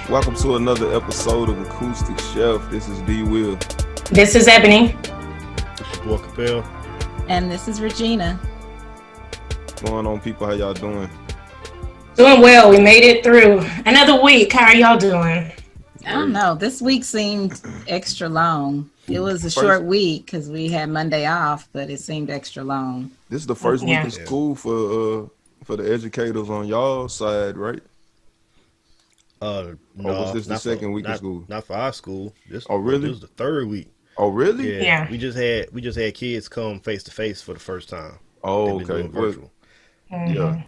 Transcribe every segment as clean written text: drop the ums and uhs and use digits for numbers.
Welcome to another episode of Acoustic Chef. This is D. Will. This is Ebony. This your boy Capel. And this is Regina. What's going on, people? How y'all doing? Doing well. We made it through another week. How are y'all doing? I don't know. This week seemed extra long. It was a short week because we had Monday off, but it seemed extra long. This is the first week of school for the educators on y'all side, right? No, or was this the second week of school? Not for our school. This really? This was the third week. Oh, really? Yeah. We just had kids come face to face for the first time. Oh, okay. Virtual. Yeah.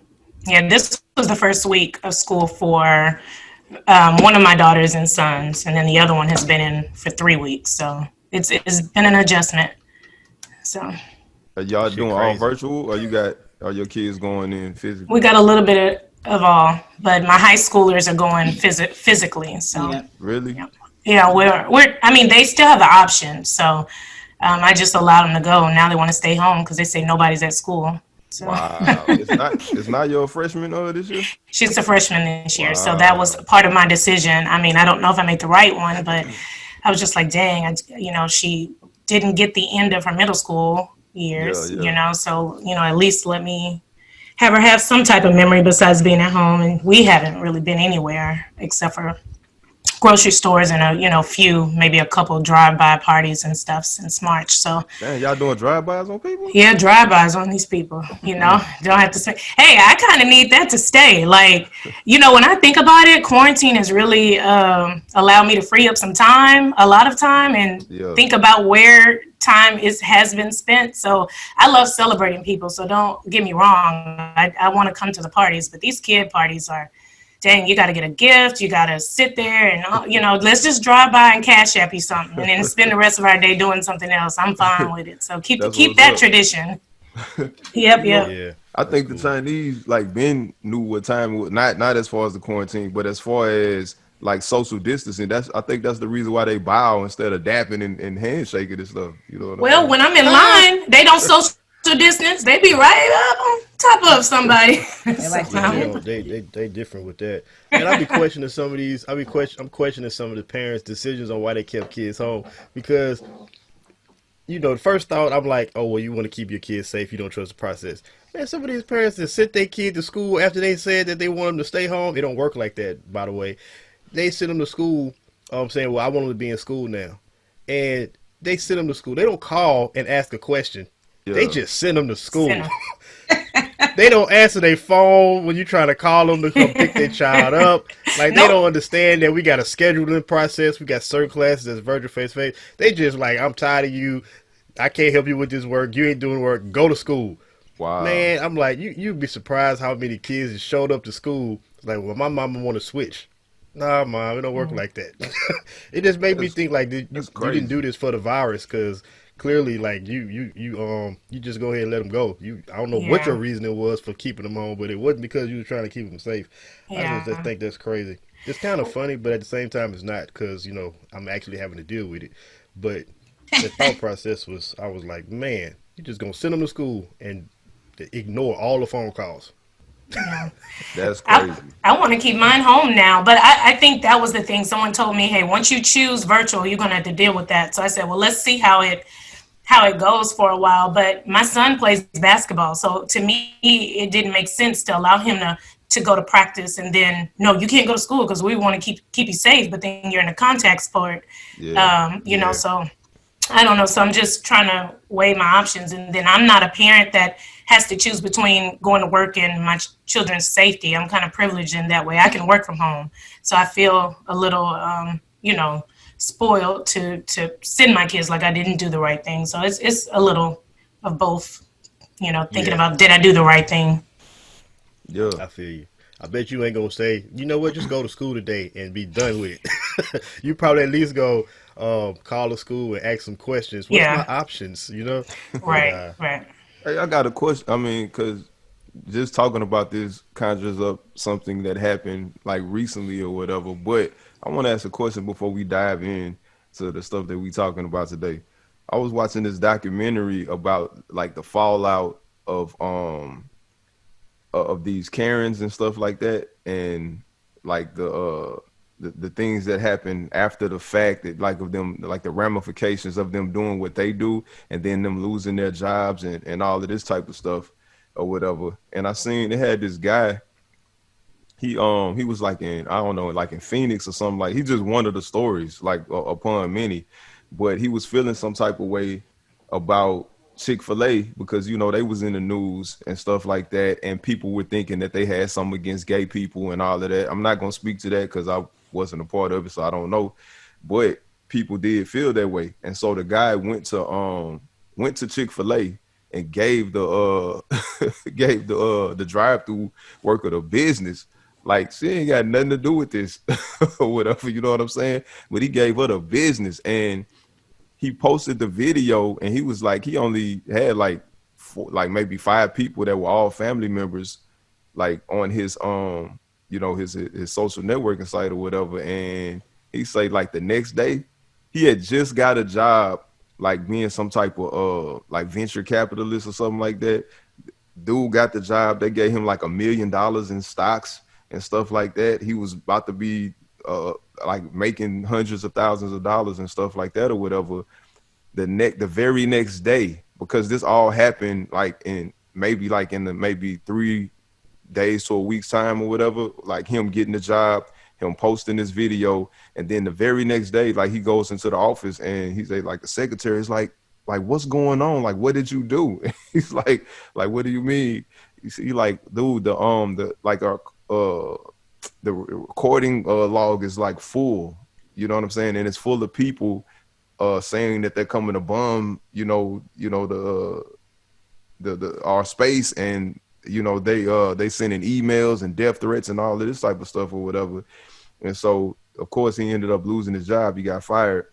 Yeah, this was the first week of school for one of my daughters and sons, and then the other one has been in for 3 weeks. So it's been an adjustment. So Are y'all doing all virtual, or are your kids going in physically? we got a little bit of all, but my high schoolers are going physically. So Really? yeah, we're. I mean, they still have the option. So I just allowed them to go. Now they want to stay home because they say nobody's at school. So. Wow. It's not your freshman this year? She's a freshman this year. Wow. So that was part of my decision. I mean, I don't know if I made the right one, but I was just like, dang, she didn't get the end of her middle school years, so, at least let me have her have some type of memory besides being at home. And we haven't really been anywhere except for grocery stores and maybe a couple drive-by parties and stuff since March. So man, y'all doing drive-bys on people? Yeah, drive-bys on these people, don't have to say, hey, I kind of need that to stay. Like, when I think about it, quarantine has really allowed me to free up a lot of time and think about where time has been spent. So I love celebrating people. So don't get me wrong. I want to come to the parties, but these kid parties are, dang, you got to get a gift. You got to sit there and, let's just drive by and cash app you something and then spend the rest of our day doing something else. I'm fine with it. So keep that tradition. Yep. Yeah. I think the Chinese Ben knew what time it was, not as far as the quarantine, but as far as like social distancing. I think that's the reason why they bow instead of dapping and handshaking and stuff. You know what I mean? When I'm in line, they don't social distance. They be right up on top of somebody. They different with that. And I be questioning some of these. I'm questioning some of the parents' decisions on why they kept kids home because, the first thought I'm like, oh well, you want to keep your kids safe. You don't trust the process. Man, some of these parents that sent their kid to school after they said that they want them to stay home. It don't work like that, by the way. They send them to school. Saying, well, I want them to be in school now, and they send them to school. They don't call and ask a question. Yeah. They just send them to school. They don't answer their phone when you try to call them to come pick their child up. Like, they don't understand that we got a scheduling process. We got certain classes that's virtual face-to-face. They just like, I'm tired of you. I can't help you with this work. You ain't doing work. Go to school. Wow. Man, I'm like, you'd be surprised how many kids just showed up to school. Like, well, my mama want to switch. Nah, Mom, it don't work like that. It just made me think like you didn't do this for the virus because clearly, like you just go ahead and let them go. I don't know what your reasoning was for keeping them home, but it wasn't because you were trying to keep them safe. I just think that's crazy. It's kind of funny, but at the same time, it's not because I'm actually having to deal with it. But the thought process I was like, man, you just gonna send them to school and ignore all the phone calls. Yeah. That's crazy. I want to keep mine home now, but I think that was the thing. Someone told me, hey, once you choose virtual, you're going to have to deal with that. So I said, well, let's see how it goes for a while. But my son plays basketball. So to me, it didn't make sense to allow him to go to practice and then, no, you can't go to school because we want to keep you safe. But then you're in a contact sport, so I don't know. So I'm just trying to weigh my options. And then I'm not a parent that has to choose between going to work and my children's safety. I'm kind of privileged in that way. I can work from home. So I feel a little, spoiled to send my kids like I didn't do the right thing. So it's a little of both, thinking about, did I do the right thing? Yeah. I feel you. I bet you ain't going to say, you know what, just go to school today and be done with it. You probably at least go call the school and ask some questions. What's my options, Right. Hey, I got a question. I mean, because just talking about this conjures up something that happened like recently or whatever. But I want to ask a question before we dive in to the stuff that we talking about today. I was watching this documentary about like the fallout of these Karens and stuff like that, and like the the things that happen after the fact, that like of them, like the ramifications of them doing what they do and then them losing their jobs and all of this type of stuff or whatever. And I seen they had this guy, he was like in, I don't know, like in Phoenix or something. Like he just one of the stories, like upon many, but he was feeling some type of way about Chick-fil-A because they was in the news and stuff like that, and people were thinking that they had something against gay people and all of that. I'm not gonna speak to that because I wasn't a part of it, so I don't know. But people did feel that way, and so the guy went to Chick-fil-A and gave the gave the drive-through worker the business. Like she ain't got nothing to do with this or whatever, you know what I'm saying? But he gave her the business, and he posted the video, and he was like, he only had like like maybe 5 people that were all family members, like on his his social networking site or whatever. And he said like the next day he had just got a job, like being some type of like venture capitalist or something like that. Dude got the job. They gave him like $1 million in stocks and stuff like that. He was about to be uh like making hundreds of thousands of dollars and stuff like that or whatever. The very next day, because this all happened like in the maybe 3 days to a week's time or whatever, like him getting the job, him posting this video, and then the very next day, like he goes into the office and he's like the secretary is like what's going on? Like what did you do? He's like what do you mean? You see, like, dude, the like our the recording log is like full. You know what I'm saying? And it's full of people saying that they're coming to bomb, the our space, and they sending emails and death threats and all of this type of stuff or whatever. And so of course he ended up losing his job. He got fired.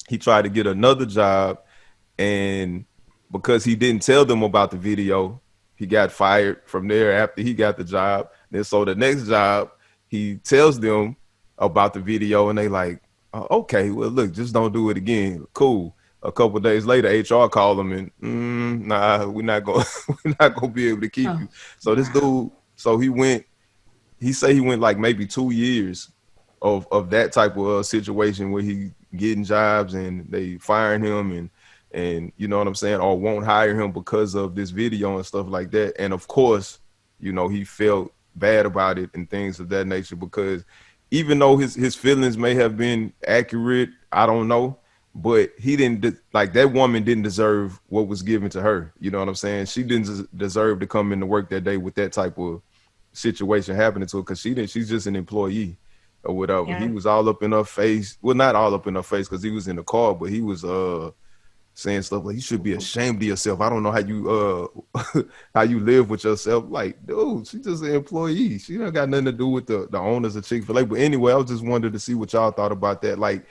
He tried to get another job, and because he didn't tell them about the video, he got fired from there after he got the job. And so the next job, he tells them about the video, and they like, oh, okay, well, look, just don't do it again. Cool. A couple of days later, HR called him and, nah, we're not gonna we're not gonna be able to keep Oh, you. So this wow. dude, so he say he went like maybe 2 years of that type of situation where he getting jobs and they firing him and you know what I'm saying, or won't hire him because of this video and stuff like that. And of course, he felt bad about it and things of that nature, because even though his feelings may have been accurate, I don't know, but he didn't like, that woman didn't deserve what was given to her. You know what I'm saying? She didn't deserve to come into work that day with that type of situation happening to her, because she's just an employee or whatever. He Yeah. was all up in her face. Well, not all up in her face because he was in the car, but he was saying stuff like, you should be ashamed of yourself. I don't know how you how you live with yourself. Like, dude, she's just an employee. She don't got nothing to do with the owners of Chick-fil-A. But anyway, I was just wondering to see what y'all thought about that. Like,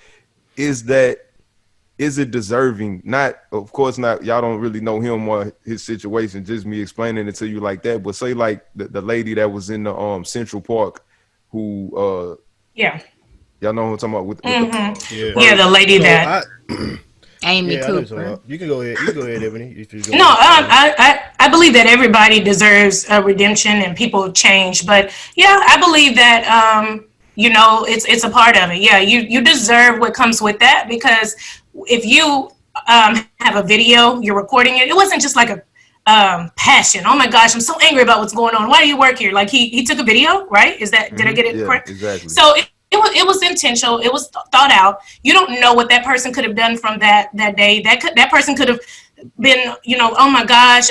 is it deserving? Not, of course not, y'all don't really know him or his situation, just me explaining it to you like that. But say like the lady that was in the Central Park, who Yeah. y'all know who I'm talking about, with the hmm Yeah. Yeah, the bird. lady So that. Amy yeah, I know what you're talking Cooper. about. You can go ahead. You can go ahead, Ebony, if you're No, gonna explain. I believe that everybody deserves a redemption and people change. But yeah, I believe that it's a part of it. Yeah, you deserve what comes with that, because if you have a video, you're recording it. It wasn't just like a passion. Oh my gosh, I'm so angry about what's going on. Why do you work here? Like he took a video, right? Did I get it Yeah, correct? exactly. So it was intentional. It was thought out. You don't know what that person could have done from that day. That person could have been, oh my gosh,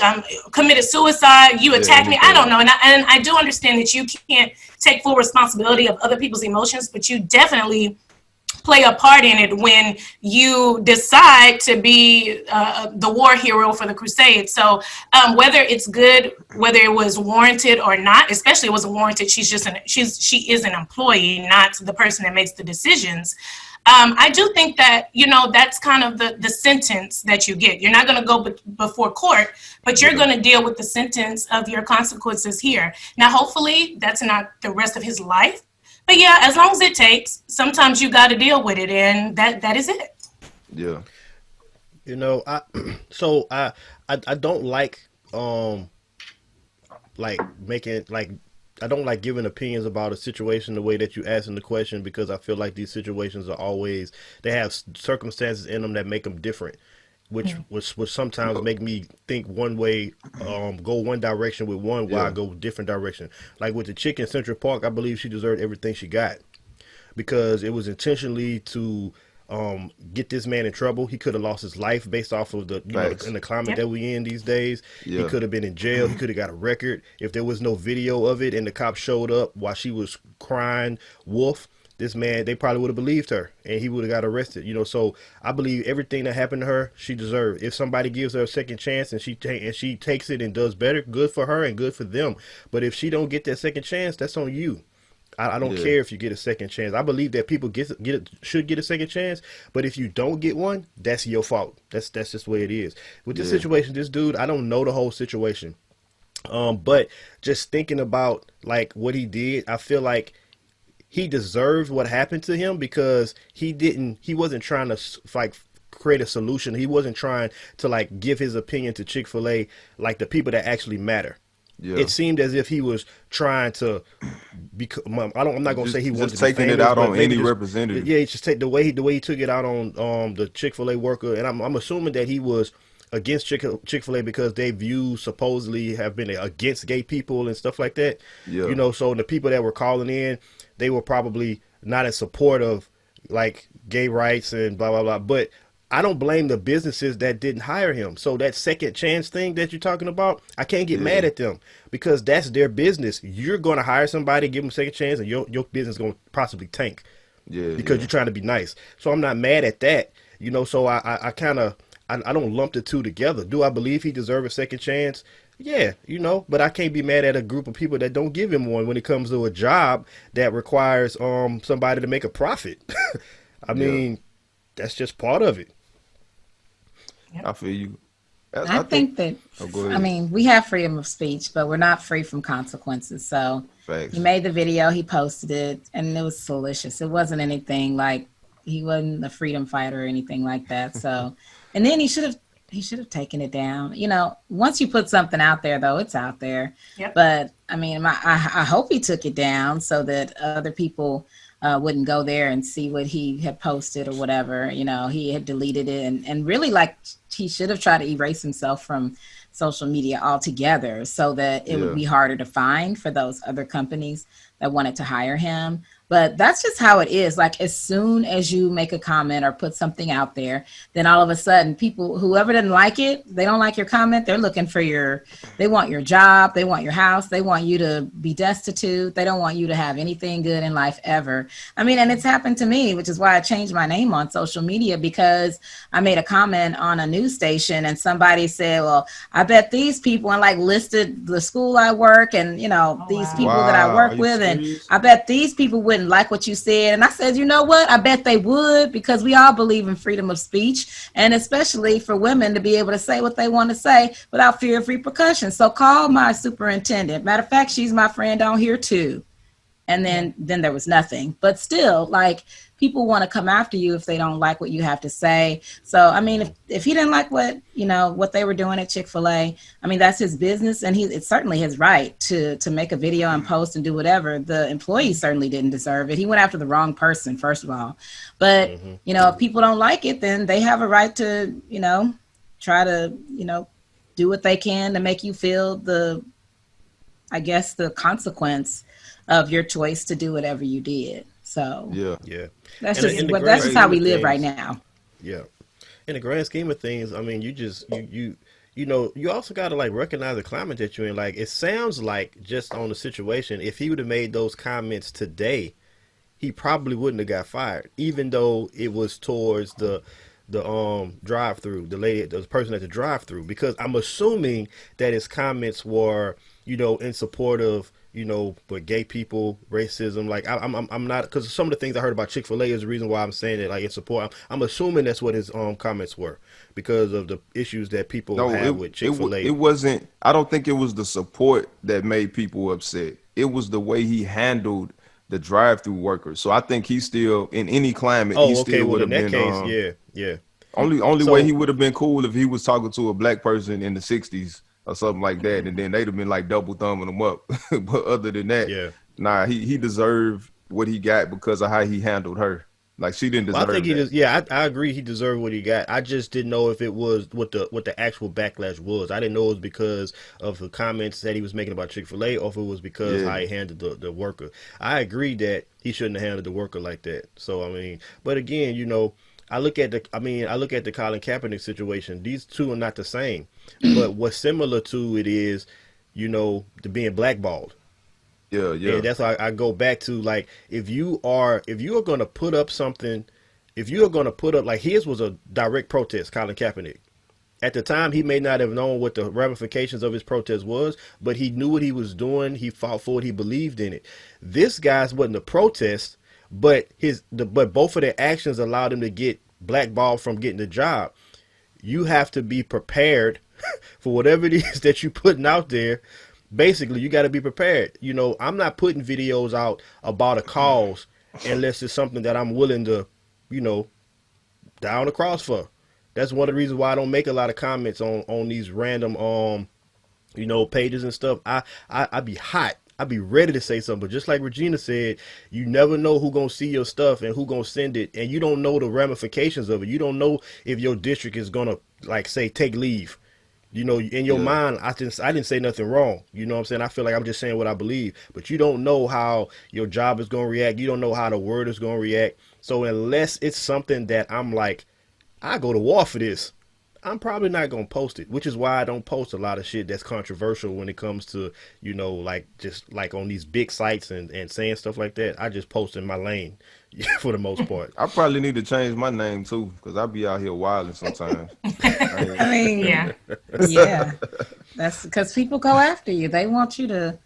committed suicide. You Yeah, attacked me. I don't anything. know, and I do understand that you can't take full responsibility of other people's emotions, but you definitely play a part in it when you decide to be the war hero for the crusade. So whether it's good, whether it was warranted or not, especially it wasn't warranted. She is an employee, not the person that makes the decisions. I do think that that's kind of the sentence that you get. You're not going to go before court, but you're Yeah. going to deal with the sentence of your consequences here. Now, hopefully, that's not the rest of his life. But yeah, as long as it takes, sometimes you got to deal with it, and that is it. Yeah. I so I don't like like making like I don't like giving opinions about a situation the way that you asking the question, because I feel like these situations are always, they have circumstances in them that make them different, which sometimes make me think one way, go one direction with one, while I Yeah. go different direction. Like with the chick in Central Park, I believe she deserved everything she got, because it was intentionally to get this man in trouble. He could have lost his life based off of the, in Facts. the climate Yep. that we in these days. He Yeah. could have been in jail. He could have got a record if there was no video of it and the cops showed up while she was crying wolf. This man, they probably would have believed her and he would have got arrested. So I believe everything that happened to her, she deserved. If somebody gives her a second chance and she takes it and does better, good for her and good for them. But if she don't get that second chance, that's on you. I don't Yeah. care if you get a second chance. I believe that people should get a second chance, but if you don't get one, that's your fault. That's just the way it is. With this Yeah. situation, this dude, I don't know the whole situation. But just thinking about like what he did, I feel like he deserved what happened to him, because he wasn't trying to like create a solution. He wasn't trying to like give his opinion to Chick-fil-A, like the people that actually matter. Yeah. It seemed as if he was trying to become. I'm not gonna say he wanted Just to be taking it famous, out but on maybe any just, representative. yeah, he just take the way he took it out on the Chick-fil-A worker, and I'm assuming that he was against Chick-fil-A because they view supposedly have been against gay people and stuff like that. Yeah. So the people that were calling in, they were probably not in support of like gay rights and blah blah blah. But I don't blame the businesses that didn't hire him. So that second chance thing that you're talking about, I can't get Yeah. mad at them, because that's their business. You're going to hire somebody, give them a second chance, and your business is going to possibly tank Yeah. because Yeah. you're trying to be nice. So I'm not mad at that. So I kind of, I don't lump the two together. Do I believe he deserves a second chance? Yeah, but I can't be mad at a group of people that don't give him one when it comes to a job that requires somebody to make a profit. I Yeah. mean, that's just part of it. I feel you. I I think. think that, Oh, go I ahead. mean, we have freedom of speech, but we're not free from consequences. So he Facts. made the video, he posted it, and it was salacious. It wasn't anything like, he wasn't a freedom fighter or anything like that. So, and then he should have taken it down. Once you put something out there, though, it's out there. Yep. But I mean, I hope he took it down so that other people wouldn't go there and see what he had posted or whatever. He had deleted it, and really, like, he should have tried to erase himself from social media altogether so that it would Yeah. be harder to find for those other companies that wanted to hire him. But that's just how it is. Like, as soon as you make a comment or put something out there, then all of a sudden people, whoever didn't like it, they don't like your comment, they're looking for they want your job, they want your house, they want you to be destitute, they don't want you to have anything good in life ever. I mean, and it's happened to me, which is why I changed my name on social media, because I made a comment on a news station and somebody said, well, I bet these people, and like listed the school I work and, these wow. people that I Wow. work Are you with, and serious? I bet these people wouldn't like what you said. And I said, you know what? I bet they would, because we all believe in freedom of speech, and especially for women to be able to say what they want to say without fear of repercussions. So call my superintendent. Matter of fact, she's my friend on here too. And then there was nothing. But still, like, people want to come after you if they don't like what you have to say. So I mean, if he didn't like what they were doing at Chick-fil-A, I mean, that's his business, and it's certainly his right to make a video and post and do whatever. The employee certainly didn't deserve it. He went after the wrong person, first of all. But if people don't like it, then they have a right to try to do what they can to make you feel the consequence of your choice to do whatever you did. So Yeah. Yeah. that's And just in the what grand that's just how scheme we of live right things, now. yeah. In the grand scheme of things, I mean, you also got to like recognize the climate that you're in. Like, it sounds like, just on the situation, if he would have made those comments today, he probably wouldn't have got fired, even though it was towards the drive through, the person at the drive through, because I'm assuming that his comments were, in support of, but gay people, racism. Like, I'm not, because some of the things I heard about Chick-fil-A is the reason why I'm saying it, like, in support. I'm assuming that's what his comments were, because of the issues that people No, have with it Chick-fil-A. wasn't. I don't think it was the support that made people upset. It was the way he handled the drive-through workers. So I think he still, in any climate, he Oh, okay. still Well, would in have that been. case, yeah, yeah. Only way So he would have been cool if he was talking to a black person in the '60s or something like that, and then they'd have been like double thumbing him up. But other than that, Yeah. nah, he deserved what he got because of how he handled her. Like she didn't Well, I think deserve he that. just yeah, I agree he deserved what he got. I just didn't know if it was what the actual backlash was. I didn't know it was because of the comments that he was making about Chick-fil-A or if it was because how Yeah, he handled the worker. I agree that he shouldn't have handled the worker like that. So I mean, but again, I look at the Colin Kaepernick situation. These two are not the same. But what's similar to it is, the being blackballed. yeah, And yeah, that's why I go back to, like, if you are gonna put up something, if you are gonna put up, like, his was a direct protest, Colin Kaepernick. At the time, he may not have known what the ramifications of his protest was, but he knew what he was doing. He fought for it. He believed in it. This guy's wasn't a protest, but both of their actions allowed him to get blackballed from getting the job. You have to be prepared for whatever it is that you're putting out there. Basically, you got to be prepared. I'm not putting videos out about a cause unless it's something that I'm willing to, you know, die on the cross for. That's one of the reasons why I don't make a lot of comments on these random pages and stuff. I be hot. I be ready to say something, but just like Regina said, you never know who gonna see your stuff and who gonna send it, and you don't know the ramifications of it. You don't know if your district is gonna, like, say, take leave. In your yeah. mind, I didn't say nothing wrong. You know what I'm saying? I feel like I'm just saying what I believe, but you don't know how your job is gonna react. You don't know how the word is gonna react. So unless it's something that I'm like, I go to war for this, I'm probably not gonna post it, which is why I don't post a lot of shit that's controversial when it comes to, like, just like on these big sites and saying stuff like that. I just post in my lane for the most part. I probably need to change my name too, because I be out here wilding sometimes. I ain't- I mean, Yeah. yeah, that's because people go after you. They want you to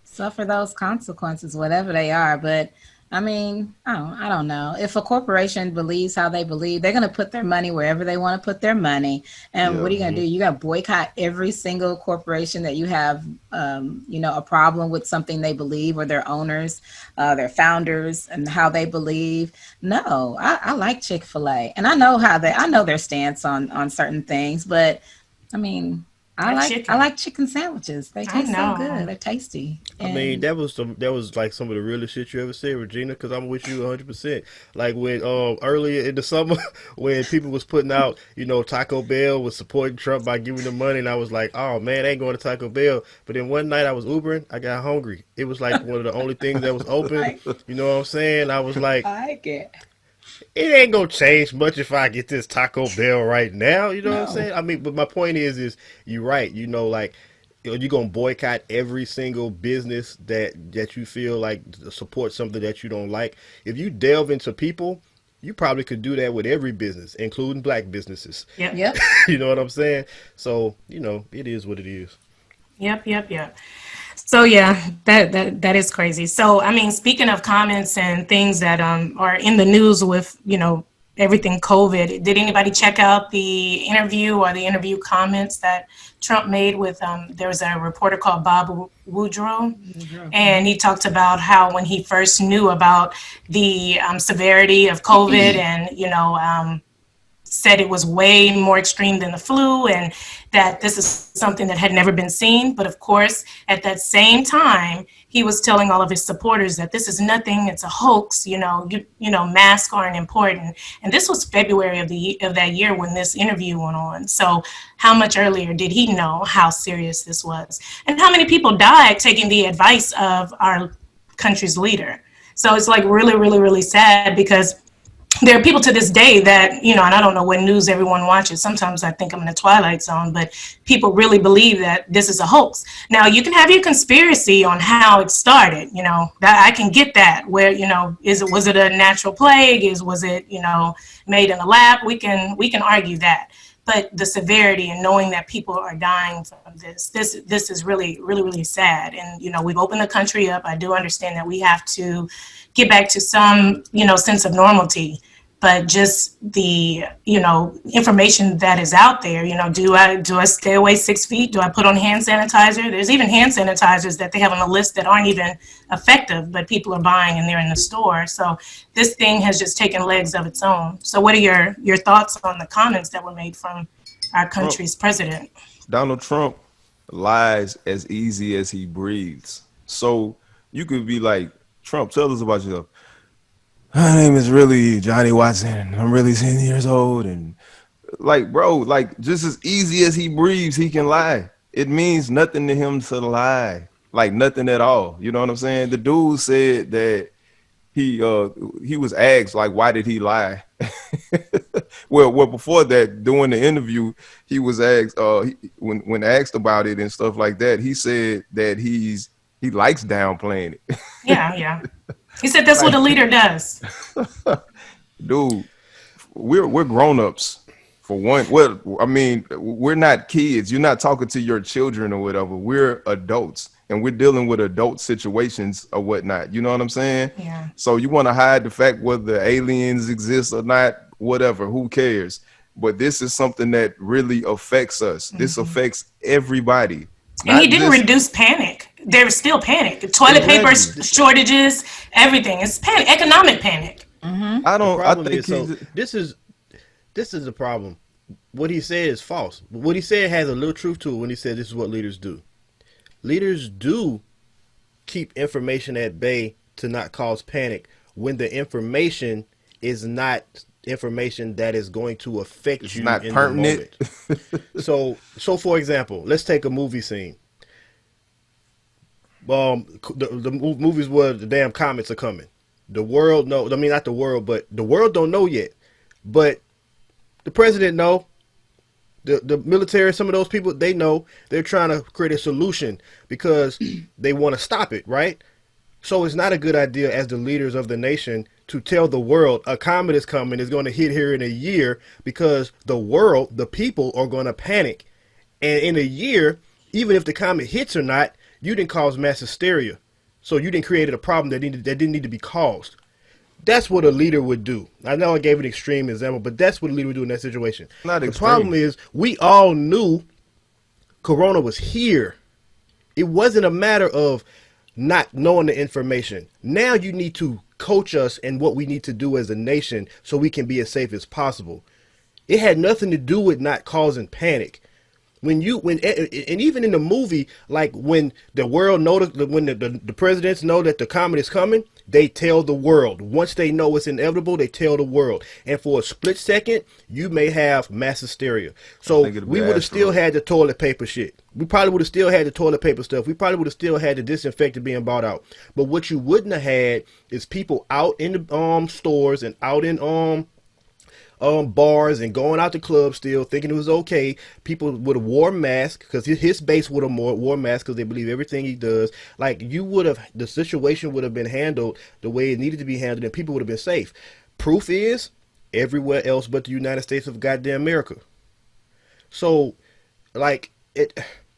suffer those consequences, whatever they are. But I mean, I don't know. If a corporation believes how they believe, they're going to put their money wherever they want to put their money. And what yeah, are you going to do? You got to boycott every single corporation that you have, a problem with something they believe, or their owners, their founders, and how they believe. No, I like Chick-fil-A, and I know their stance on certain things, but I mean, That I chicken. like chicken sandwiches. They I taste so good. know. They're tasty. I mean, And that was like some of the realest shit you ever said, Regina. Because I'm with you 100%. Like when earlier in the summer, when people was putting out, Taco Bell was supporting Trump by giving them money, and I was like, oh man, I ain't going to Taco Bell. But then one night I was Ubering, I got hungry. It was like one of the only things that was open. I You know what I'm saying? I was like, like it. it ain't gonna change much if I get this Taco Bell right now. You know what I'm No. saying? I mean, but my point is you're right. Like, you're gonna boycott every single business that you feel like support something that you don't like. If you delve into people, you probably could do that with every business, including black businesses. Yep. Yep. You know what I'm saying? So, it is what it is. Yep. Yep. Yep. So yeah, that is crazy. So I mean, speaking of comments and things that are in the news with everything COVID, did anybody check out the interview or the interview comments that Trump made with there was a reporter called Bob Woodrow, and he talked about how when he first knew about the severity of COVID, and said it was way more extreme than the flu, and that this is something that had never been seen. But of course, at that same time, he was telling all of his supporters that this is nothing, it's a hoax, masks aren't important. And this was February of that year when this interview went on. So how much earlier did he know how serious this was? And how many people died taking the advice of our country's leader? So it's like really, really, really sad, because there are people to this day that, and I don't know what news everyone watches. Sometimes I think I'm in a twilight zone, but people really believe that this is a hoax. Now, you can have your conspiracy on how it started, that I can get that, where, was it a natural plague? Was it, made in a lab? We can argue that. But the severity and knowing that people are dying from this is really, really, really sad. And, we've opened the country up. I do understand that we have to get back to some, sense of normalcy. But just the, information that is out there, do I stay away 6 feet? Do I put on hand sanitizer? There's even hand sanitizers that they have on the list that aren't even effective, but people are buying and they're in the store. So this thing has just taken legs of its own. So what are your thoughts on the comments that were made from our Trump, country's president? Donald Trump lies as easy as he breathes. So you could be like, Trump, tell us about yourself. My name is really Johnny Watson. I'm really 10 years old. And like, bro, like just as easy as he breathes, he can lie. It means nothing to him to lie. Like nothing at all. You know what I'm saying? The dude said that he was asked like why did he lie. Well before that, during the interview, he was asked when asked about it and stuff like that, he said that he likes downplaying it. Yeah, yeah. He said that's what Like, a leader does. dude, we're grown-ups for one. Well, I mean, we're not kids. You're not talking to your children or whatever. We're adults and we're dealing with adult situations or whatnot. You know what I'm saying? Yeah. So you want to hide the fact whether aliens exist or not, whatever, who cares? But this is something that really affects us. This affects everybody. And he Not didn't just reduce panic. There was still panic. The toilet paper Exactly. shortages, everything. It's panic, economic panic. I The don't I problem think is, so this is the problem. What he said is false. What he said has a little truth to it when he said this is what leaders do. Leaders do keep information at bay to not cause panic when the information is not information that is going to affect it's you not in the pertinent. moment. So for example, let's take a movie scene. The movies where the damn comets are coming. The world know. I mean, not the world, but the world don't know yet. But the president know. The military, some of those people, they know. They're trying to create a solution because they want to stop it, right? So it's not a good idea as the leaders of the nation to tell the world a comet is coming, it's going to hit here in a year, because the world, the people are going to panic. And in a year, even if the comet hits or not, you didn't cause mass hysteria. So you didn't create a problem that didn't need to be caused. That's what a leader would do. I know I gave an extreme example, but that's what a leader would do in that situation. Not The problem extreme. is we all knew Corona was here. It wasn't a matter of not knowing the information. Now you need to coach us in what we need to do as a nation so we can be as safe as possible. It had nothing to do with not causing panic. And even in the movie, like when the world know when the presidents know that the comet is coming, they tell the world. Once they know it's inevitable, they tell the world. And for a split second, you may have mass hysteria. So think it'll be we would have still asteroid. had the toilet paper shit. We probably would have still had the toilet paper stuff. We probably would have still had the disinfectant being bought out. But what you wouldn't have had is people out in the stores and out in bars and going out to clubs still thinking it was okay. People would have wore masks because his base would have wore masks because they believe everything he does. Like, the situation would have been handled the way it needed to be handled and people would have been safe. Proof is everywhere else but the United States of goddamn America. So, like,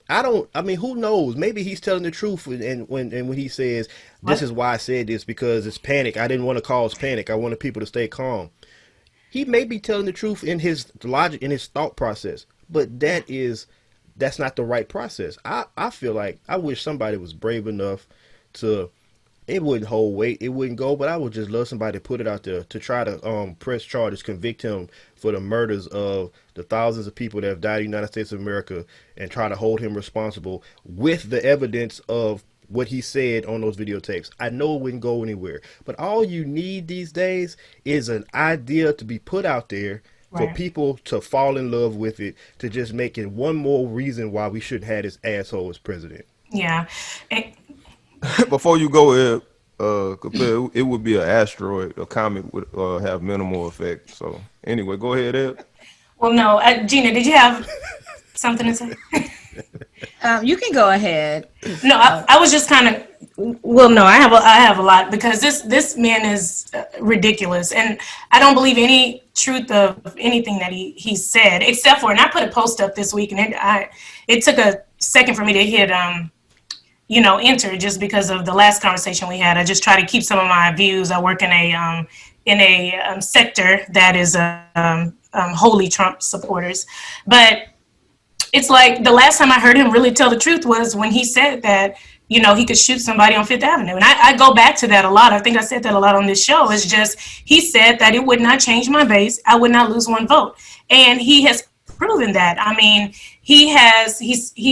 I mean, who knows? Maybe he's telling the truth, and when he says, this is why I said this, because it's panic. I didn't want to cause panic. I wanted people to stay calm. He may be telling the truth in his logic, in his thought process, but that's not the right process. I feel like I wish somebody was brave enough to, it wouldn't hold weight, it wouldn't go, but I would just love somebody to put it out there to try to press charges, convict him for the murders of the thousands of people that have died in the United States of America, and try to hold him responsible with the evidence of what he said on those videotapes. I know it wouldn't go anywhere, but all you need these days is an idea to be put out there for Right. people to fall in love with it, to just make it one more reason why we shouldn't have this asshole as president. Yeah. And, Before you go here, it would be an asteroid. A comet would have minimal effect. So anyway, go ahead, Ed. well, no, Gina, did you have something to say? You can go ahead. No, I was just kind of. Well, no, I have a lot, because this man is ridiculous, and I don't believe any truth of anything that he said, except for, and I put a post up this week, and it took a second for me to hit enter, just because of the last conversation we had. I just try to keep some of my views. I work in a sector that is wholly Trump supporters, but it's like the last time I heard him really tell the truth was when he said that, he could shoot somebody on Fifth Avenue. And I go back to that a lot. I think I said that a lot on this show. It's just, he said that it would not change my base. I would not lose one vote. And he has proven that. I mean, he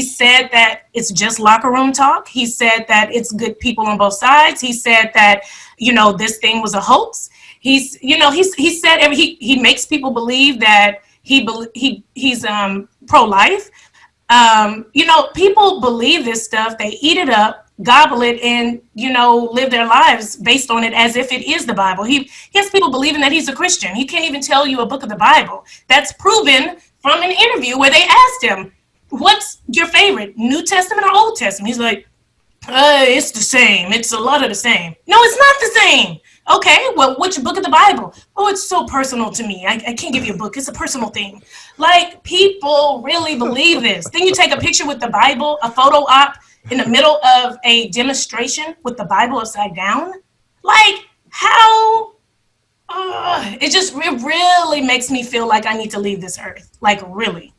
said that it's just locker room talk. He said that it's good people on both sides. He said that, this thing was a hoax. He said he makes people believe that he's pro-life. People believe this stuff. They eat it up, gobble it, and live their lives based on it as if it is the Bible. He has people believing that he's a Christian. He can't even tell you a book of the Bible. That's proven from an interview where they asked him, "What's your favorite, New Testament or Old Testament?" He's like, "It's the same. It's a lot of the same." No, it's not the same. Okay, well, what's your book of the Bible? Oh, it's so personal to me. I can't give you a book. It's a personal thing. Like, people really believe this. Then you take a picture with the Bible, a photo op in the middle of a demonstration with the Bible upside down. Like, how? It really makes me feel like I need to leave this earth. Like, really.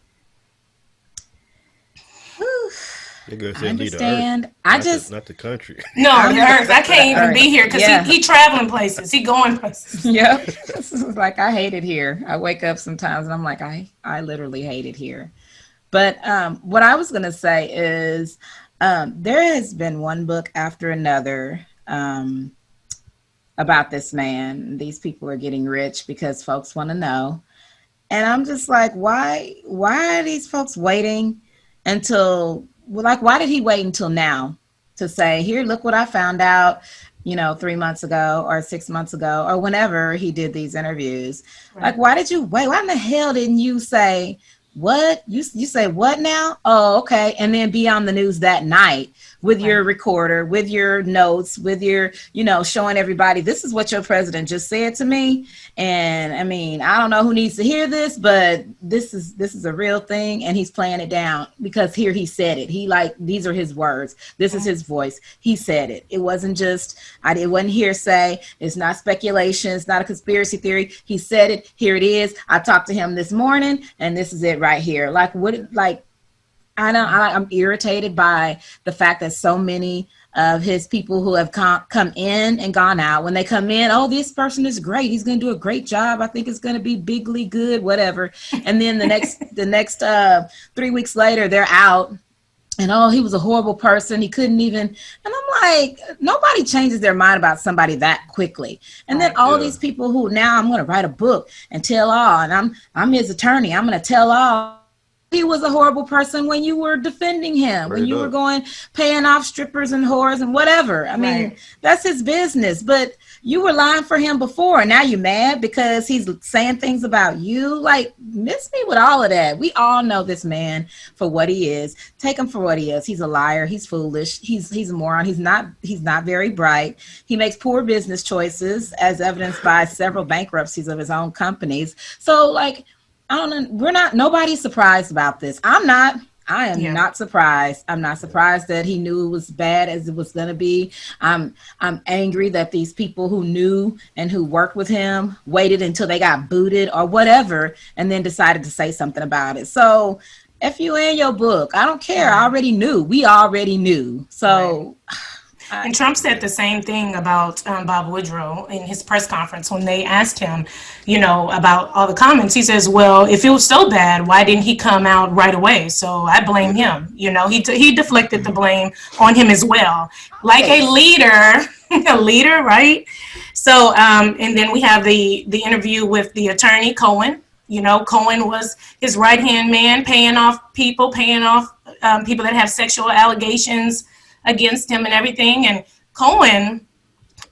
They're gonna I say leave the understand. earth, not the country. No, the earth. I can't even be here because he traveling places. He going places. Yep. Like, I hate it here. I wake up sometimes and I'm like, I literally hate it here. But what I was going to say is there has been one book after another about this man. These people are getting rich because folks want to know. And I'm just like, why are these folks waiting until, why did he wait until now to say, here, look what I found out, 3 months ago or 6 months ago or whenever he did these interviews? Right. Like, why did you wait? Why in the hell didn't you say, what? You say what now? Oh, okay. And then be on the news that night with your recorder, with your notes, with your, showing everybody, this is what your president just said to me. And I mean, I don't know who needs to hear this, but this is a real thing. And he's playing it down because here he said it. These are his words. This is his voice. He said it. It wasn't just, it wasn't hearsay. It's not speculation. It's not a conspiracy theory. He said it. Here it is. I talked to him this morning and this is it right here. I'm irritated by the fact that so many of his people who have come in and gone out, when they come in, oh, this person is great. He's going to do a great job. I think it's going to be bigly good, whatever. And then the next 3 weeks later, they're out. And, oh, he was a horrible person. He couldn't even. And I'm like, nobody changes their mind about somebody that quickly. And then all these people who now I'm going to write a book and tell all. And I'm his attorney. I'm going to tell all. He was a horrible person when you were defending him, when you were paying off strippers and whores and whatever. I mean, that's his business. But you were lying for him before, and now you're mad because he's saying things about you. Like, miss me with all of that. We all know this man for what he is. Take him for what he is. He's a liar. He's foolish. He's a moron. He's not very bright. He makes poor business choices, as evidenced by several bankruptcies of his own companies. So, like, I don't know. Nobody's surprised about this. I am not surprised. I'm not surprised that he knew it was bad as it was going to be. I'm angry that these people who knew and who worked with him waited until they got booted or whatever and then decided to say something about it. So if you in your book, I don't care. I already knew. We already knew. So. Right. And Trump said the same thing about Bob Woodrow in his press conference when they asked him, about all the comments. He says, well, if it was so bad, why didn't he come out right away? So I blame him. He deflected the blame on him as well. Like a leader, right? So, and then we have the interview with the attorney, Cohen. Cohen was his right-hand man, paying off people that have sexual allegations against him and everything. And Cohen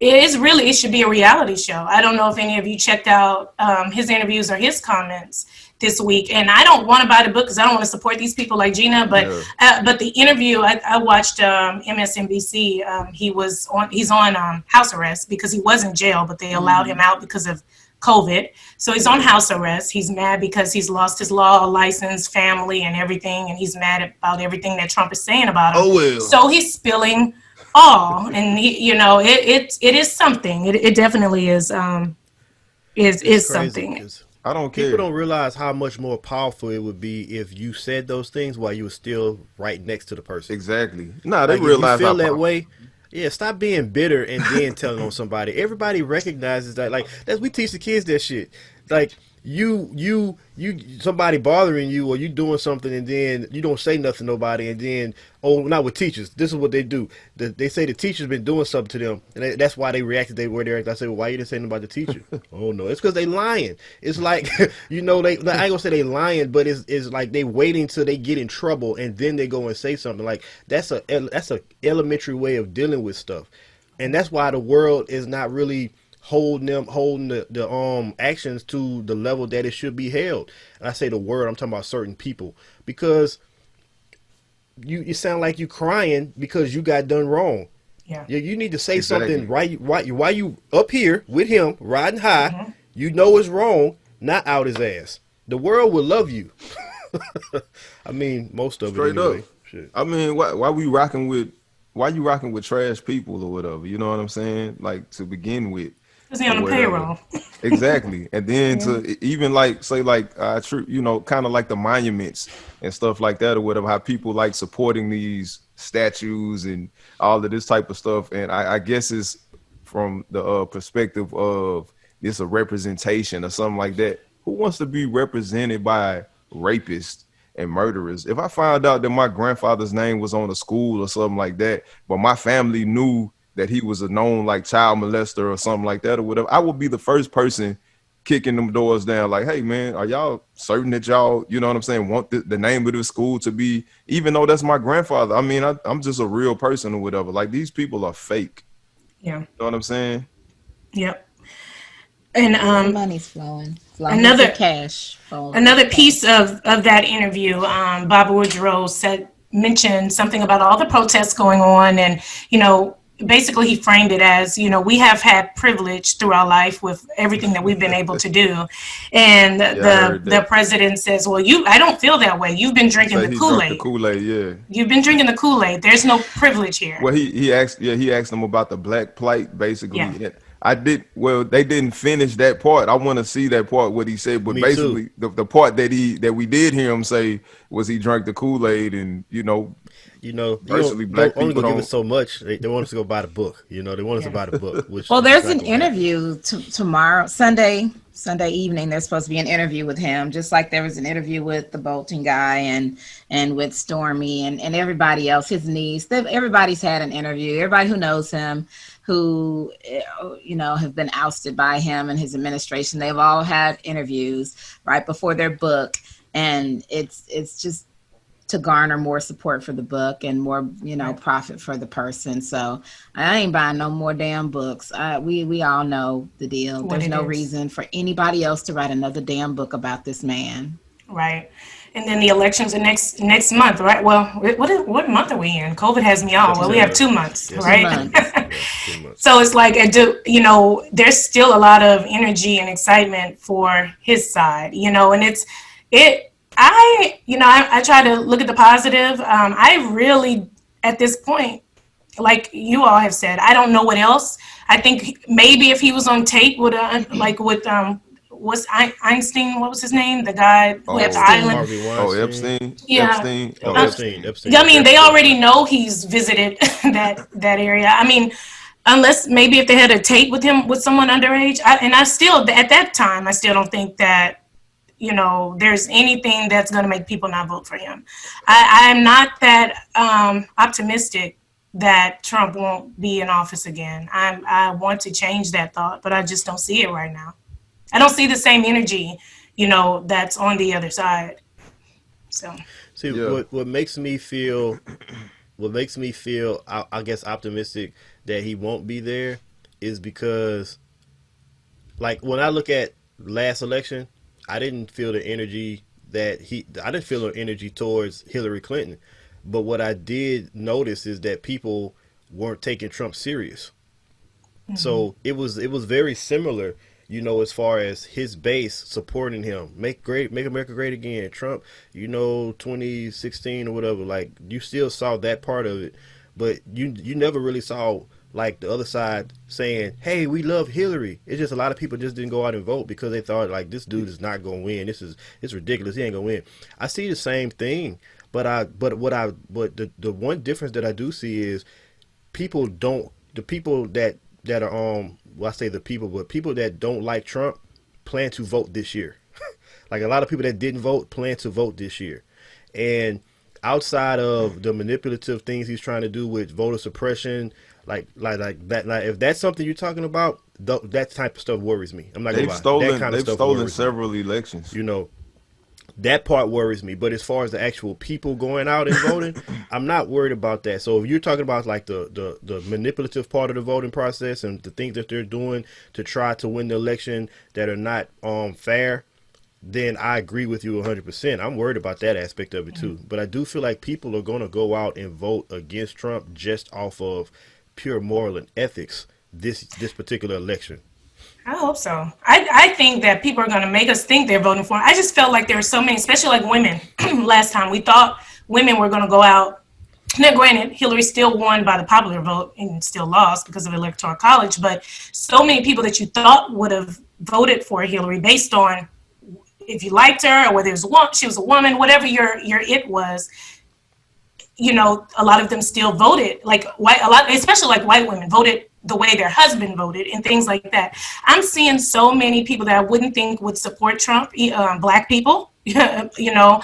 it should be a reality show. I don't know if any of you checked out his interviews or his comments this week. And I don't want to buy the book because I don't want to support these people like Gina. But the interview, I watched MSNBC. He's on house arrest because he was in jail, but they allowed him out because of COVID. So he's on house arrest. He's mad because he's lost his law license, family, and everything, and he's mad about everything that Trump is saying about him. Oh, well. So he's spilling all, and it is something. It definitely is something. I don't care. People don't realize how much more powerful it would be if you said those things while you were still right next to the person. Exactly. No, they realize you feel how that way. Yeah, stop being bitter and then telling on somebody. Everybody recognizes that. Like, we teach the kids that shit. Like, somebody bothering you, or you doing something and then you don't say nothing to nobody, and then, oh, not with teachers, this is what they do. They say the teacher's been doing something to them, and that's why they reacted they were there. I say, well, why you didn't say anything about the teacher? Oh no, it's because they lying. It's like, they, I ain't gonna say they lying, but it's like they waiting till they get in trouble and then they go and say something. Like that's a elementary way of dealing with stuff, and that's why the world is not really holding the actions to the level that it should be held. And I say the word, I'm talking about certain people, because you sound like you crying because you got done wrong. Yeah. You need to say Exactly. something right. Why you up here with him riding high? You know it's wrong, not out his ass. The world will love you. I mean, most of it Straight up. anyway. Shit. I mean, why you rocking with trash people or whatever? You know what I'm saying? Like to begin with, Is he or on the whatever. payroll? Exactly. And then Yeah. to even like say like kind of like the monuments and stuff like that or whatever, how people like supporting these statues and all of this type of stuff. And I guess it's from the perspective of it's a representation or something like that. Who wants to be represented by rapists and murderers? If I found out that my grandfather's name was on a school or something like that, but my family knew that he was a known like child molester or something like that or whatever, I would be the first person kicking them doors down. Like, hey man, are y'all certain that y'all, you know what I'm saying, want the name of the school to be, even though that's my grandfather? I mean, I'm just a real person or whatever. Like these people are fake. Yeah. You know what I'm saying? Yep. And Yeah. The money's flowing. As long as the another cash flows. another piece of that interview, Baba Woodrow mentioned something about all the protests going on, and basically he framed it as, we have had privilege through our life with everything that we've been able to do, and Yeah, I heard the that. president says, well, I don't feel that way. You've been He drinking said the he drunk the Kool-Aid. Kool-Aid, yeah. You've been drinking the Kool-Aid. There's no privilege here. Well, he asked them about the black plight, Yeah. basically. And they didn't finish that part. I want to see that part, what he said, but Me too. basically the part that we did hear him say was he drank the Kool-Aid, and You virtually don't black only people gonna give us don't. so much. They want us to go buy the book. They want us to Yeah. buy the book, which Well, is there's not an gonna happen. interview tomorrow, Sunday evening. There's supposed to be an interview with him, just like there was an interview with the Bolton guy and with Stormy and everybody else, his niece. Everybody's had an interview. Everybody who knows him, who have been ousted by him and his administration, they've all had interviews right before their book, and it's just to garner more support for the book and more, Right. profit for the person. So I ain't buying no more damn books. We all know the deal. What There's it no is. reason for anybody else to write another damn book about this man. Right. And then the elections are next month, right? Well, what month are we in? COVID has me all. Well, we have September. 2 months, Yeah, 2 months. September. Yeah, 2 months. So it's like, there's still a lot of energy and excitement for his side, and I try to look at the positive. I really, at this point, like you all have said, I don't know what else. I think maybe if he was on tape with what's Einstein, what was his name? The guy who had the Oh, island. Epstein. Harvey oh, Weinstein. Epstein, Yeah. Epstein, Oh, oh, Uh, Epstein. Epstein. Epstein. I mean, they Yeah. already know he's visited that area. I mean, unless maybe if they had a tape with him with someone underage, I still at that time I still don't think that there's anything that's going to make people not vote for him. I'm not that optimistic that Trump won't be in office again. I want to change that thought, but I just don't see it right now. I don't see the same energy, that's on the other side. So See, Yeah. what makes me feel, I guess, optimistic that he won't be there is because, like, when I look at last election, I didn't feel the energy I didn't feel the energy towards Hillary Clinton. But what I did notice is that people weren't taking Trump serious. So it was very similar, as far as his base supporting him. Make America great again. Trump, 2016 or whatever. Like, you still saw that part of it, but you never really saw, like, the other side saying, "Hey, we love Hillary." It's just a lot of people just didn't go out and vote because they thought, like, this dude is not gonna win. It's ridiculous. He ain't gonna win. I see the same thing, but the one difference that I do see is people don't the people that are well, I say the people, but people that don't like Trump plan to vote this year. Like a lot of people that didn't vote plan to vote this year. And outside of the manipulative things he's trying to do with voter suppression, like that, like if that's something you're talking about, that type of stuff worries me. I'm not gonna lie, that kind of they've stuff stolen worries me. several elections. You know, that part worries me. But as far as the actual people going out and voting, I'm not worried about that. So if you're talking about like the manipulative part of the voting process and the things that they're doing to try to win the election that are not fair, then I agree with you 100%. I'm worried about that aspect of it too. But I do feel like people are going to go out and vote against Trump just off of pure moral and ethics this particular election. I hope so. I think that people are going to make us think they're voting for him. I just felt like there were so many, especially like women. Last time we thought women were going to go out. Now, granted, Hillary still won by the popular vote and still lost because of electoral college. But so many people that you thought would have voted for Hillary based on if you liked her or whether it was she was a woman, whatever your it was. You know, a lot of them still voted like white. A lot, especially like white women, voted the way their husband voted and things like that. I'm seeing so many people that I wouldn't think would support Trump, black people, you know,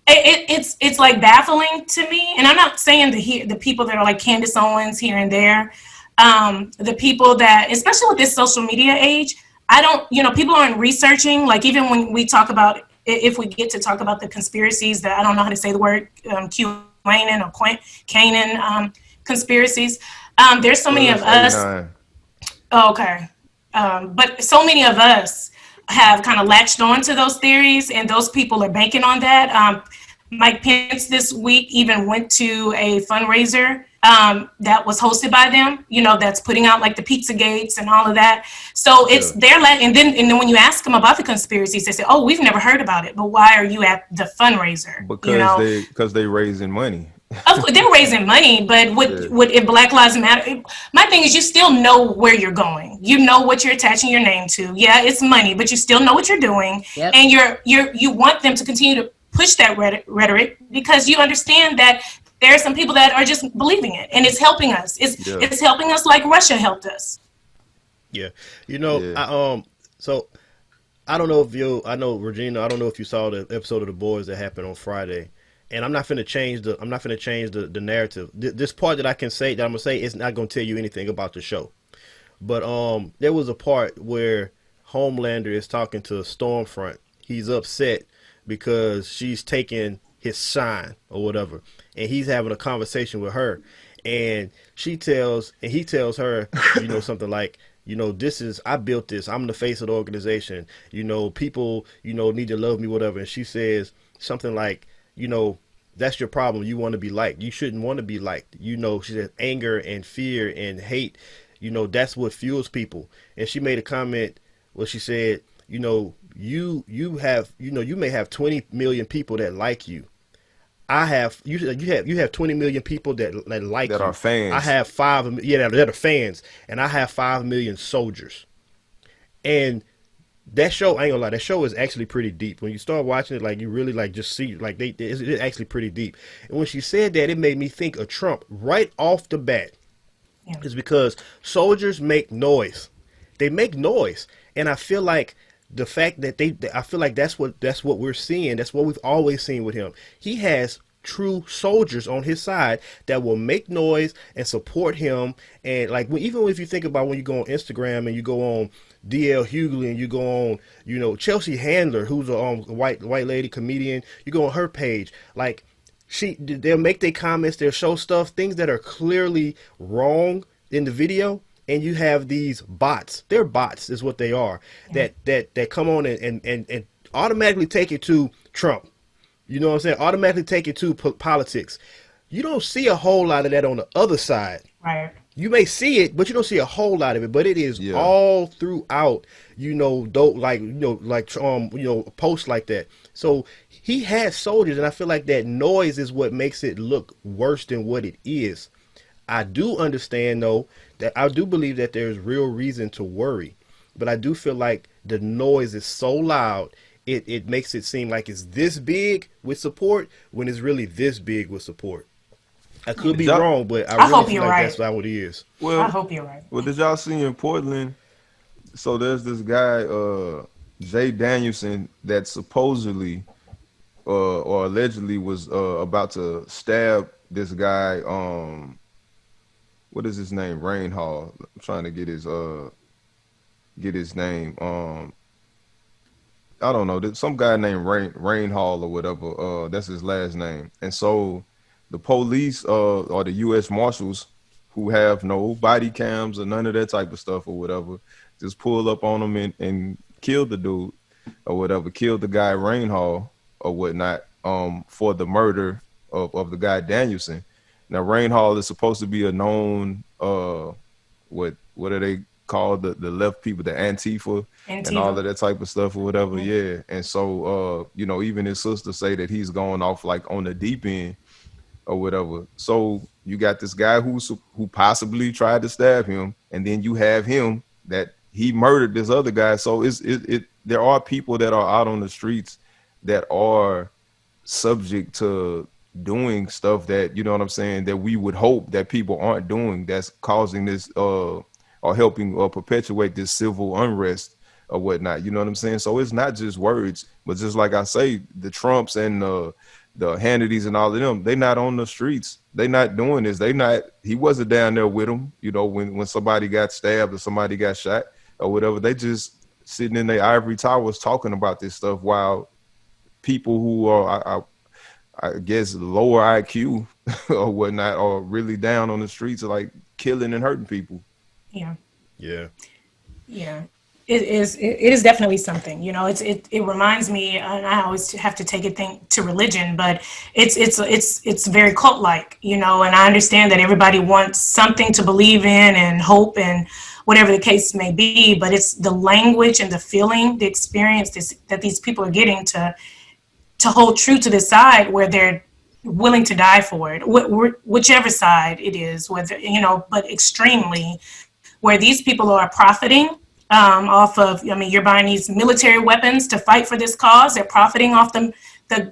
it's like baffling to me. And I'm not saying the people that are like Candace Owens here and there, the people that, especially with this social media age, I don't, you know, people aren't researching. Like even when we talk about, if we get to talk about the conspiracies that I don't know how to say the word, QAnon or Canaan conspiracies. There's so many of us. Oh, okay. But so many of us have kind of latched on to those theories, and those people are banking on that. Mike Pence this week even went to a fundraiser that was hosted by them, you know, that's putting out like the pizza gates and all of that. So it's they're like, and then when you ask them about the conspiracies, they say, "Oh, we've never heard about it, but why are you at the fundraiser?" Because they raising money. Of course, they're raising money, but would if Black Lives Matter? My thing is, you still know where you're going. You know what you're attaching your name to. Yeah, it's money, but you still know what you're doing, and you want them to continue to push that rhetoric because you understand that there are some people that are just believing it, and it's helping us. It's helping us like Russia helped us. Yeah, you know, so I don't know if I know Regina. I don't know if you saw the episode of The Boys that happened on Friday. And I'm not finna change the narrative. This part that I can say that I'm gonna say is not gonna tell you anything about the show. But there was a part where Homelander is talking to Stormfront. He's upset because she's taking his shine or whatever, and he's having a conversation with her, and he tells her, you know, something like, you know, I built this. I'm the face of the organization. You know, people, you know, need to love me, whatever. And she says something like, you know, that's your problem. You want to be liked. You shouldn't want to be liked. You know, she said anger and fear and hate, you know, that's what fuels people. And she made a comment where she said, you know, you may have 20 million people that like you. You have 20 million people that like that you. Are fans. I have 5 that are fans, and I have 5 million soldiers. And that show, I ain't gonna lie, that show is actually pretty deep. When you start watching it, like you really like just see, like it's actually pretty deep. And when she said that, it made me think of Trump right off the bat. Yeah. It's because soldiers make noise. They make noise, and I feel like the fact that I feel like that's what we're seeing. That's what we've always seen with him. He has true soldiers on his side that will make noise and support him. And like even if you think about when you go on Instagram and you go on DL Hughley and you go on, you know, Chelsea Handler, who's a white lady comedian, you go on her page, like they'll make their comments, they'll show things that are clearly wrong in the video, and you have these bots. They're bots is what they are, that come on and automatically take it to Trump. You know what I'm saying? Automatically take it to politics. You don't see a whole lot of that on the other side. Right. You may see it, but you don't see a whole lot of it. But it is all throughout, you know, posts like that. So he has soldiers, and I feel like that noise is what makes it look worse than what it is. I do understand, though, that I do believe that there's real reason to worry, but I do feel like the noise is so loud, it makes it seem like it's this big with support when it's really this big with support. I could be wrong, but I really feel like that's not what it is. Well, I hope you're right. Well, did y'all see in Portland? So there's this guy, Jay Danielson that supposedly or allegedly was about to stab this guy. What is his name? Rain Hall. I'm trying to get his name. I don't know. There's some guy named Rain Hall or whatever. That's his last name. And so the police or the U.S. Marshals, who have no body cams or none of that type of stuff or whatever, just pull up on him and kill the dude or whatever. Kill the guy Rain Hall or whatnot for the murder of the guy Danielson. Now Rain Hall is supposed to be a known what are they called, the left people, the Antifa and all of that type of stuff or whatever. Yeah. And so even his sister say that he's going off like on the deep end or whatever. So you got this guy who possibly tried to stab him, and then you have him that he murdered this other guy. So there are people that are out on the streets that are subject to doing stuff that, you know what I'm saying, that we would hope that people aren't doing, that's causing this or helping or perpetuate this civil unrest or whatnot. You know what I'm saying? So it's not just words, but just like I say, the Trumps and the Hannitys and all of them, they not on the streets. They not doing this. He wasn't down there with them, when somebody got stabbed or somebody got shot or whatever. They just sitting in their ivory towers talking about this stuff while people who are, I guess, lower IQ or whatnot are really down on the streets, like killing and hurting people. Yeah. Yeah. Yeah. It is definitely something, it reminds me, and I always have to take it to religion, but it's very cult like, and I understand that everybody wants something to believe in and hope and whatever the case may be, but it's the language and the feeling, the experience that these people are getting to hold true to this side where they're willing to die for it, whichever side it is, whether, but extremely, where these people are profiting off of, you're buying these military weapons to fight for this cause. They're profiting off the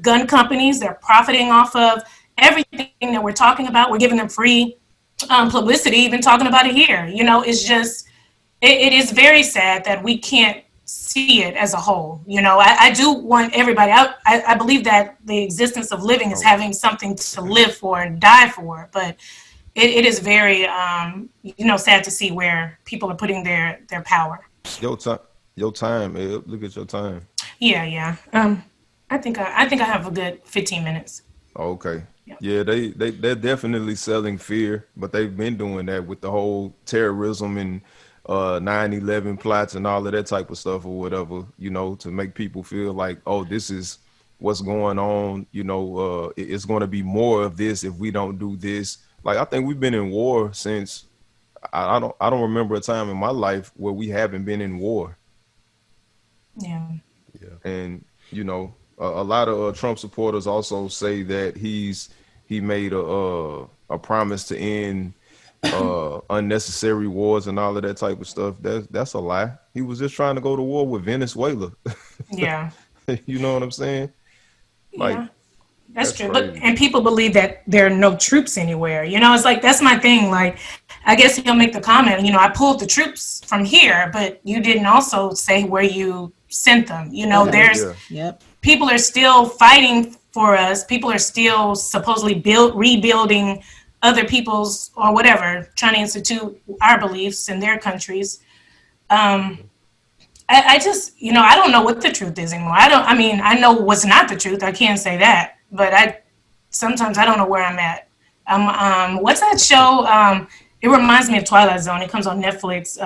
gun companies. They're profiting off of everything that we're talking about. We're giving them free publicity, even talking about it here. It's just, it is very sad that we can't see it as a whole. I do want everybody, I believe that the existence of living is having something to live for and die for, but it is very, sad to see where people are putting their power. Your time, Ed. Look at your time. Yeah. I think I have a good 15 minutes. Okay. Yeah, they're definitely selling fear, but they've been doing that with the whole terrorism and 9/11 plots and all of that type of stuff or whatever, to make people feel like, oh, this is what's going on. It's going to be more of this if we don't do this. Like, I think we've been in war since I don't remember a time in my life where we haven't been in war. Yeah. And a lot of Trump supporters also say that he made a promise to end unnecessary wars and all of that type of stuff. That's a lie. He was just trying to go to war with Venezuela. Yeah. You know what I'm saying? Like, yeah. That's true. crazy. And people believe that there are no troops anywhere. It's like, that's my thing. Like, I guess he'll make the comment, I pulled the troops from here, but you didn't also say where you sent them. People are still fighting for us. People are still supposedly rebuilding other people's or whatever, trying to institute our beliefs in their countries. I just, I don't know what the truth is anymore. I know what's not the truth. I can't say that, but sometimes I don't know where I'm at. What's that show? It reminds me of Twilight Zone. It comes on Netflix.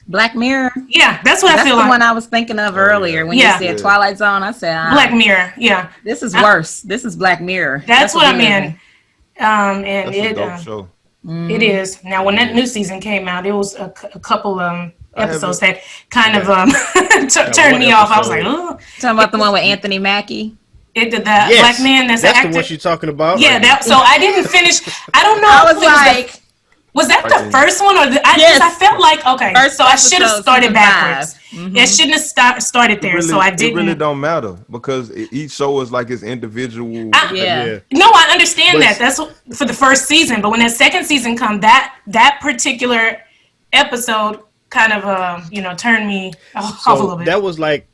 Black Mirror. Yeah, that's what I feel like. That's the one I was thinking of earlier when you said Twilight Zone. I said Black Mirror. Yeah, this is worse. This is Black Mirror. That's what I mean. And that's a dope show. It is. Now, when that new season came out, it was a couple episodes that kind of turned me off. I was like, oh. Talking about the one with Anthony Mackie. Black man that's the one she's talking about. Yeah, so I didn't finish. I don't know. I was like, was that the first one, or I felt like, okay, so I should have started backwards. Mm-hmm. I shouldn't have started there, so I didn't. It really don't matter because each show is like its individual. No, I understand that. That's for the first season, but when that second season come, that particular episode kind of turned me off a So little bit. that was like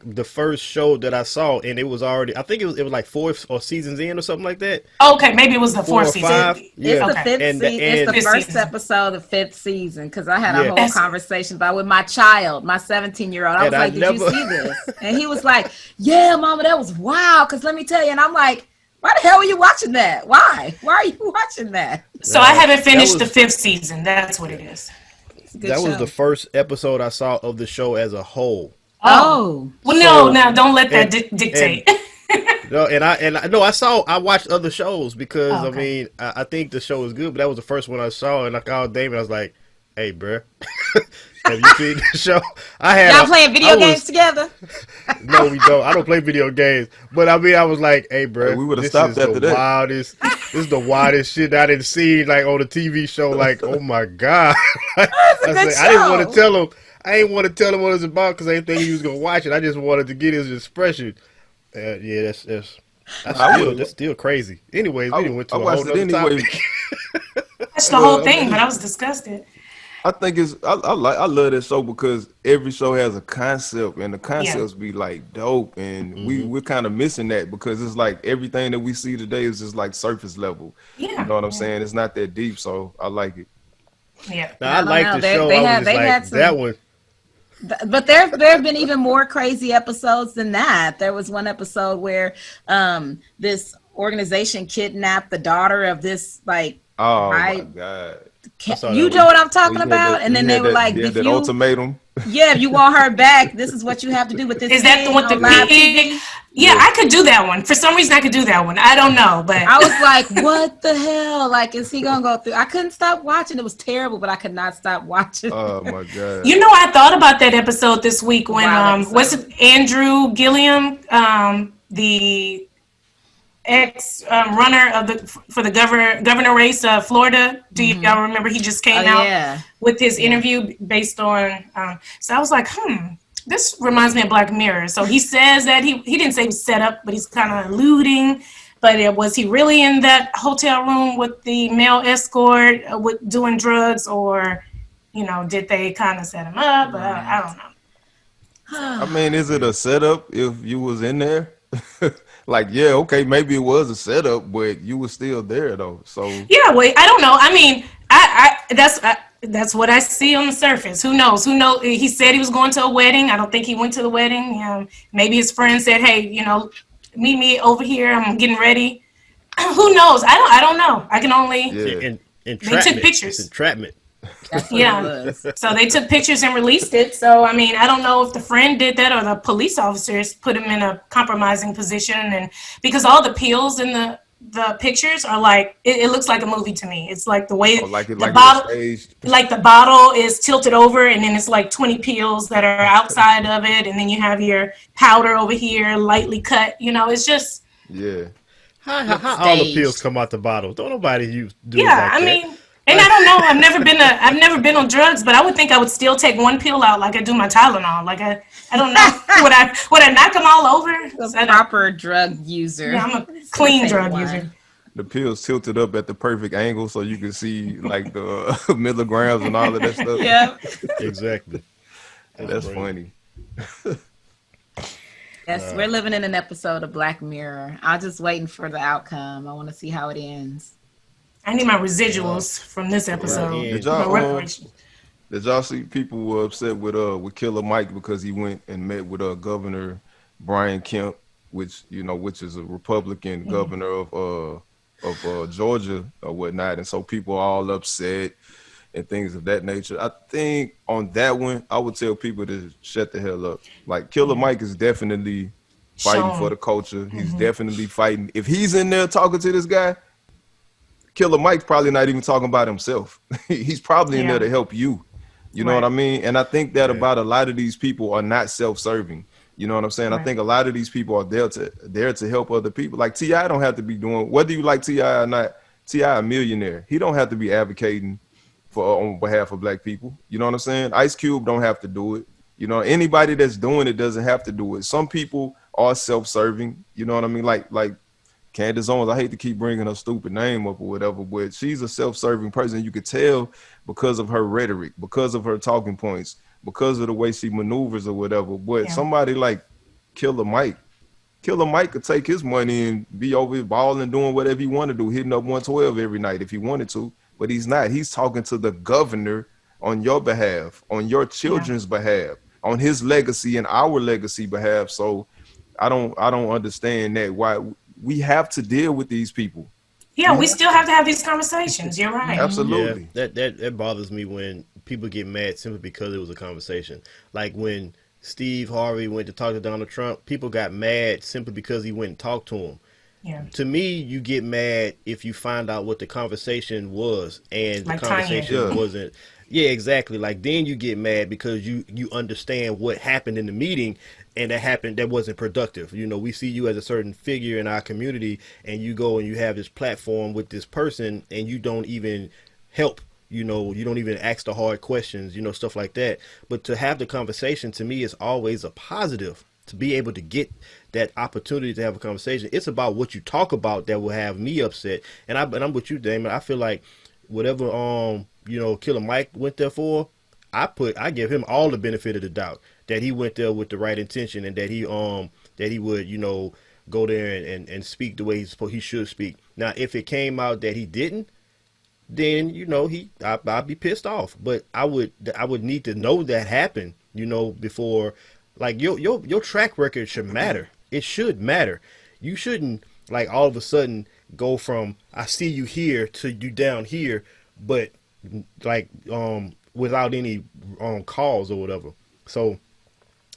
the first show that I saw, and it was already, I think it was like four or seasons in or something like that, Okay, maybe it was the four fourth or season. five. It's Yeah, the Okay, fifth and season. It's the and fifth first season. episode of fifth season because I had a yeah, whole That's conversation about with my child, my 17-year-old. I and was I like, "Did you never. see this?" And he was like, "Yeah, Mama, that was wild." Because let me tell you, and I'm like, "Why the hell are you watching that? Why? Why are you watching that?" so I haven't That finished the was fifth season. That's what it is. It's a good that was the show. first episode I saw of the show as a whole. Oh, Oh, well, no, So now don't let that and and dictate. no, and I no, I watched other shows because Oh, I okay. mean I think the show was good, but that was the first one I saw, and I called David. I was like, "Hey, bruh, have you seen the show?" I had y'all a playing I video games was together? No, we don't. I don't play video games, but I mean I was like, "Hey, Hey, bruh, we would have this stopped is the after that. wildest. This is the wildest shit I didn't see like on a TV show. Like, oh my god!" It's a I good said I didn't want to show. tell him. I didn't want to tell him what it was about because I didn't think he was gonna watch it. I just wanted to get his expression. Yeah, I would. that's still crazy. Anyways, we didn't went I to a whole watched it nother anyway. topic. I watched the whole Well, I thing, but mean, I was disgusted. I think I love that show because every show has a concept and the Yeah, concepts be like dope and Hmm. we're kind of missing that because it's like everything that we see today is just like surface level. You yeah, know what I'm yeah, saying? It's not that deep, so I like it. yeah. Now I I don't liked know. the show. I was just They like had that some. one. But there have been even more crazy episodes than that. There was one episode where this organization kidnapped the daughter of this like Oh my high. God. I saw that You one. know what I'm Well, talking about? And then they were like, you had if that you ultimatum. yeah, if you want her back, this is what you have to do with this Is that the pig with the on live Yeah, pig? TV. Yeah, yeah. I could do that one. For some reason, I could do that one. I don't know, but I was like, what the hell? Like, is he gonna go through? I couldn't stop watching. It was terrible, but I could not stop watching. Oh my God. you know, I thought about that episode this week when Wild what's episode. it, Andrew Gilliam, the ex runner of the for the governor race of Florida. Do Hmm. y'all remember? He just Oh came out yeah, with his yeah. interview based on. So I was like, this reminds me of Black Mirror. So he says that he didn't say he was set up, but he's kind of alluding. But was he really in that hotel room with the male escort with doing drugs, or did they kind of set him up? I Right. don't know. So I mean, is it Yeah. a setup if you was in there? Like, yeah, okay, maybe it was a setup, but you were still there though. So yeah, wait, I don't know. I mean, that's what I see on the surface. Who knows? Who knows? He said he was going to a wedding. I don't think he went to the wedding. Maybe his friend said, "Hey, meet me over here. I'm getting ready." Who knows? I don't know. I can only. yeah, They took Entrapment. It's pictures. entrapment. That's what it Yeah. was. So they took pictures and released it. So I mean, I don't know if the friend did that or the police officers put him in a compromising position, and because all the pills in the pictures are like it looks like a movie to me. It's like the or way the like it was bottle, staged. like the bottle is tilted over, and then it's like 20 pills that are outside of it, and then you have your powder over here, lightly cut. It's just Yeah, How all the pills Staged. come out the bottle? Don't nobody do it yeah. like I that. mean. And I don't know. I've never been on drugs, but I would think I would still take one pill out like I do my Tylenol. Like I don't know. Would I knock them all over? A I don't, proper drug user. yeah, I'm a Just gonna clean take drug user. one. the pills tilted up at the perfect angle so you can see like the milligrams and all of that stuff. Yeah. Exactly. That's That's crazy. funny. Yes, we're living in an episode of Black Mirror. I'm just waiting for the outcome. I want to see how it ends. I need my residuals from this episode. Yeah. Did My y'all reparations. did y'all see people were upset with Killer Mike because he went and met with Governor Brian Kemp, which is a Republican governor of Georgia or whatnot, and so people are all upset and things of that nature. I think on that one, I would tell people to shut the hell up. Like Killer Mike is definitely fighting for Shown. the culture. He's definitely fighting. If he's in there talking to this guy, Killer Mike's probably not even talking about himself. He's probably in there Yeah. to help you. You know what Right. I mean? And I think that Yeah. about a lot of these people are not self-serving. You know what I'm saying? I Right. think a lot of these people are there to help other people. Like T.I. don't have to be doing whether you like T.I. or not. T.I. a millionaire. He don't have to be advocating for on behalf of black people. You know what I'm saying? Ice Cube don't have to do it. Anybody that's doing it doesn't have to do it. Some people are self-serving. You know what I mean? Like Candace Owens, I hate to keep bringing her stupid name up or whatever, but she's a self-serving person. You could tell because of her rhetoric, because of her talking points, because of the way she maneuvers or whatever. But Yeah. somebody like Killer Mike, Killer Mike could take his money and be over his ball and doing whatever he want to do, hitting up 112 every night if he wanted to. But he's not. He's talking to the governor on your behalf, on your Yeah. children's behalf, on his legacy and our legacy behalf. So I don't understand that why we have to deal with these people. Yeah, We we have still have to. to have these conversations. You're right. Yeah, Absolutely. that bothers me when people get mad simply because it was a conversation. Like when Steve Harvey went to talk to Donald Trump, people got mad simply because he went and talked to him. Yeah. To me, you get mad if you find out what the conversation was and the Like Kanye. conversation Yeah. wasn't. Yeah, exactly. Like then you get mad because you understand what happened in the meeting and that wasn't productive. You know, we see you as a certain figure in our community and you go and you have this platform with this person and you don't even help. You know, you don't even ask the hard questions, you know, stuff like that. But to have the conversation to me is always a positive. To be able to get that opportunity to have a conversation, it's about what you talk about that will have me upset. And I'm with you, Damon. I feel like whatever Killer Mike went there for, I give him all the benefit of the doubt that he went there with the right intention and that he would go there and speak the way he should speak. Now, if it came out that he didn't, then I'd be pissed off. But I would need to know that happened, before. Like your track record should matter. It should matter. You shouldn't like all of a sudden go from I see you here to you down here, but like without any cause or whatever. So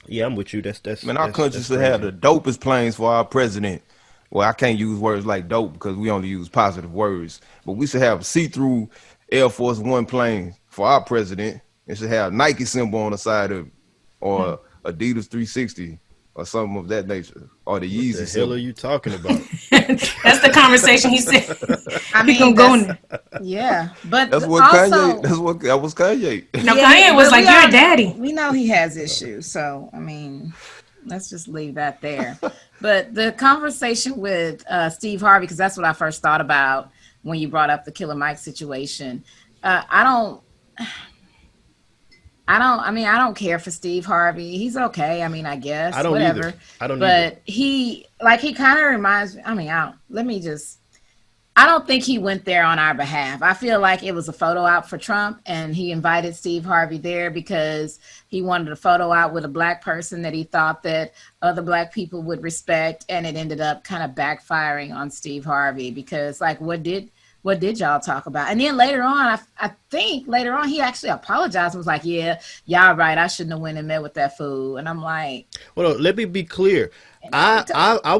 yeah, I'm with you. Man, our country That's should have crazy. the dopest planes for our president. Well, I can't use words like dope because we only use positive words. But we should have see-through Air Force One plane for our president. It should have Nike symbol on the side of it, or Adidas 360, or something of that nature, or the What the Yeezy hell are symbol. you talking about? That's the conversation he said. I He mean, gonna go in that's there. yeah, but That's what Kanye. also, That's what that was Kanye. No, yeah, Kanye was but we like, "You're all a daddy." we know he has issues. So I mean, let's just leave that there. But the conversation with Steve Harvey, because that's what I first thought about when you brought up the Killer Mike situation. I don't. I mean, I don't care for Steve Harvey. He's okay. I mean, I I guess, don't either. whatever. I don't either. But he kind of reminds me. I mean, I don't think he went there on our behalf. I feel like it was a photo op for Trump and he invited Steve Harvey there because he wanted a photo op with a black person that he thought that other black people would respect. And it ended up kind of backfiring on Steve Harvey because like, what did y'all talk about? And then later on, I think later on, he actually apologized and was like, yeah, y'all right. I shouldn't have went and met with that fool. And I'm like, Well, let me be clear. I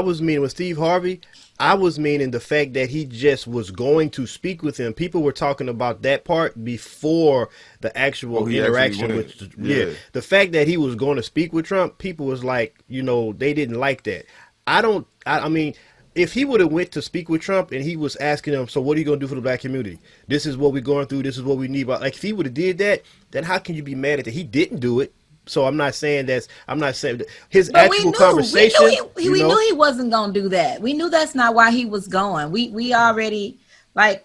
was meaning with Steve Harvey. I was meaning the fact that he just was going to speak with him. People were talking about that part before the Oh, actual he actually interaction went. with. Yeah, Yeah. the fact that he was going to speak with Trump, people was like, they didn't like that. I don't. I mean, if he would have went to speak with Trump and he was asking him, so what are you going to do for the black community? This is what we're going through. This is what we need. But like, if he would have did that, then how can you be mad at that? He didn't do it. So I'm not saying that his but actual conversation, we knew he wasn't gonna do that. We knew that's not why he was going. We already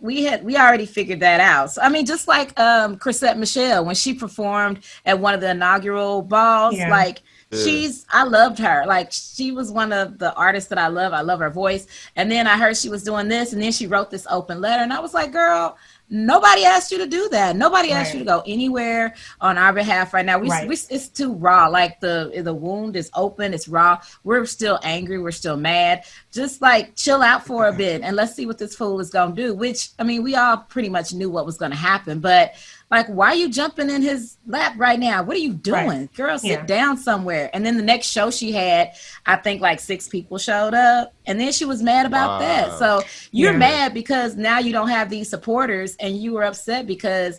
we already figured that out. So I mean, just like Chrisette Michelle when she performed at one of the inaugural balls, Yeah. like Yeah. I loved her. Like she was one of the artists that I love. I love her voice. And then I heard she was doing this, and then she wrote this open letter, and I was like, girl. Nobody asked you to do that. Nobody asked you to Right. go anywhere on our behalf right now. Right. It's too raw. Like the wound is open. It's raw. We're still angry. We're still mad. Just like chill out for a bit and let's see what this fool is gonna do. Which I mean, we all pretty much knew what was gonna happen. But like, why are you jumping in his lap right now? What are you doing, Right. girl? Sit Yeah. down somewhere. And then the next show she had, I think like 6 people showed up, and then she was mad about that. Wow. So you're Yeah. mad because now you don't have these supporters and you were upset because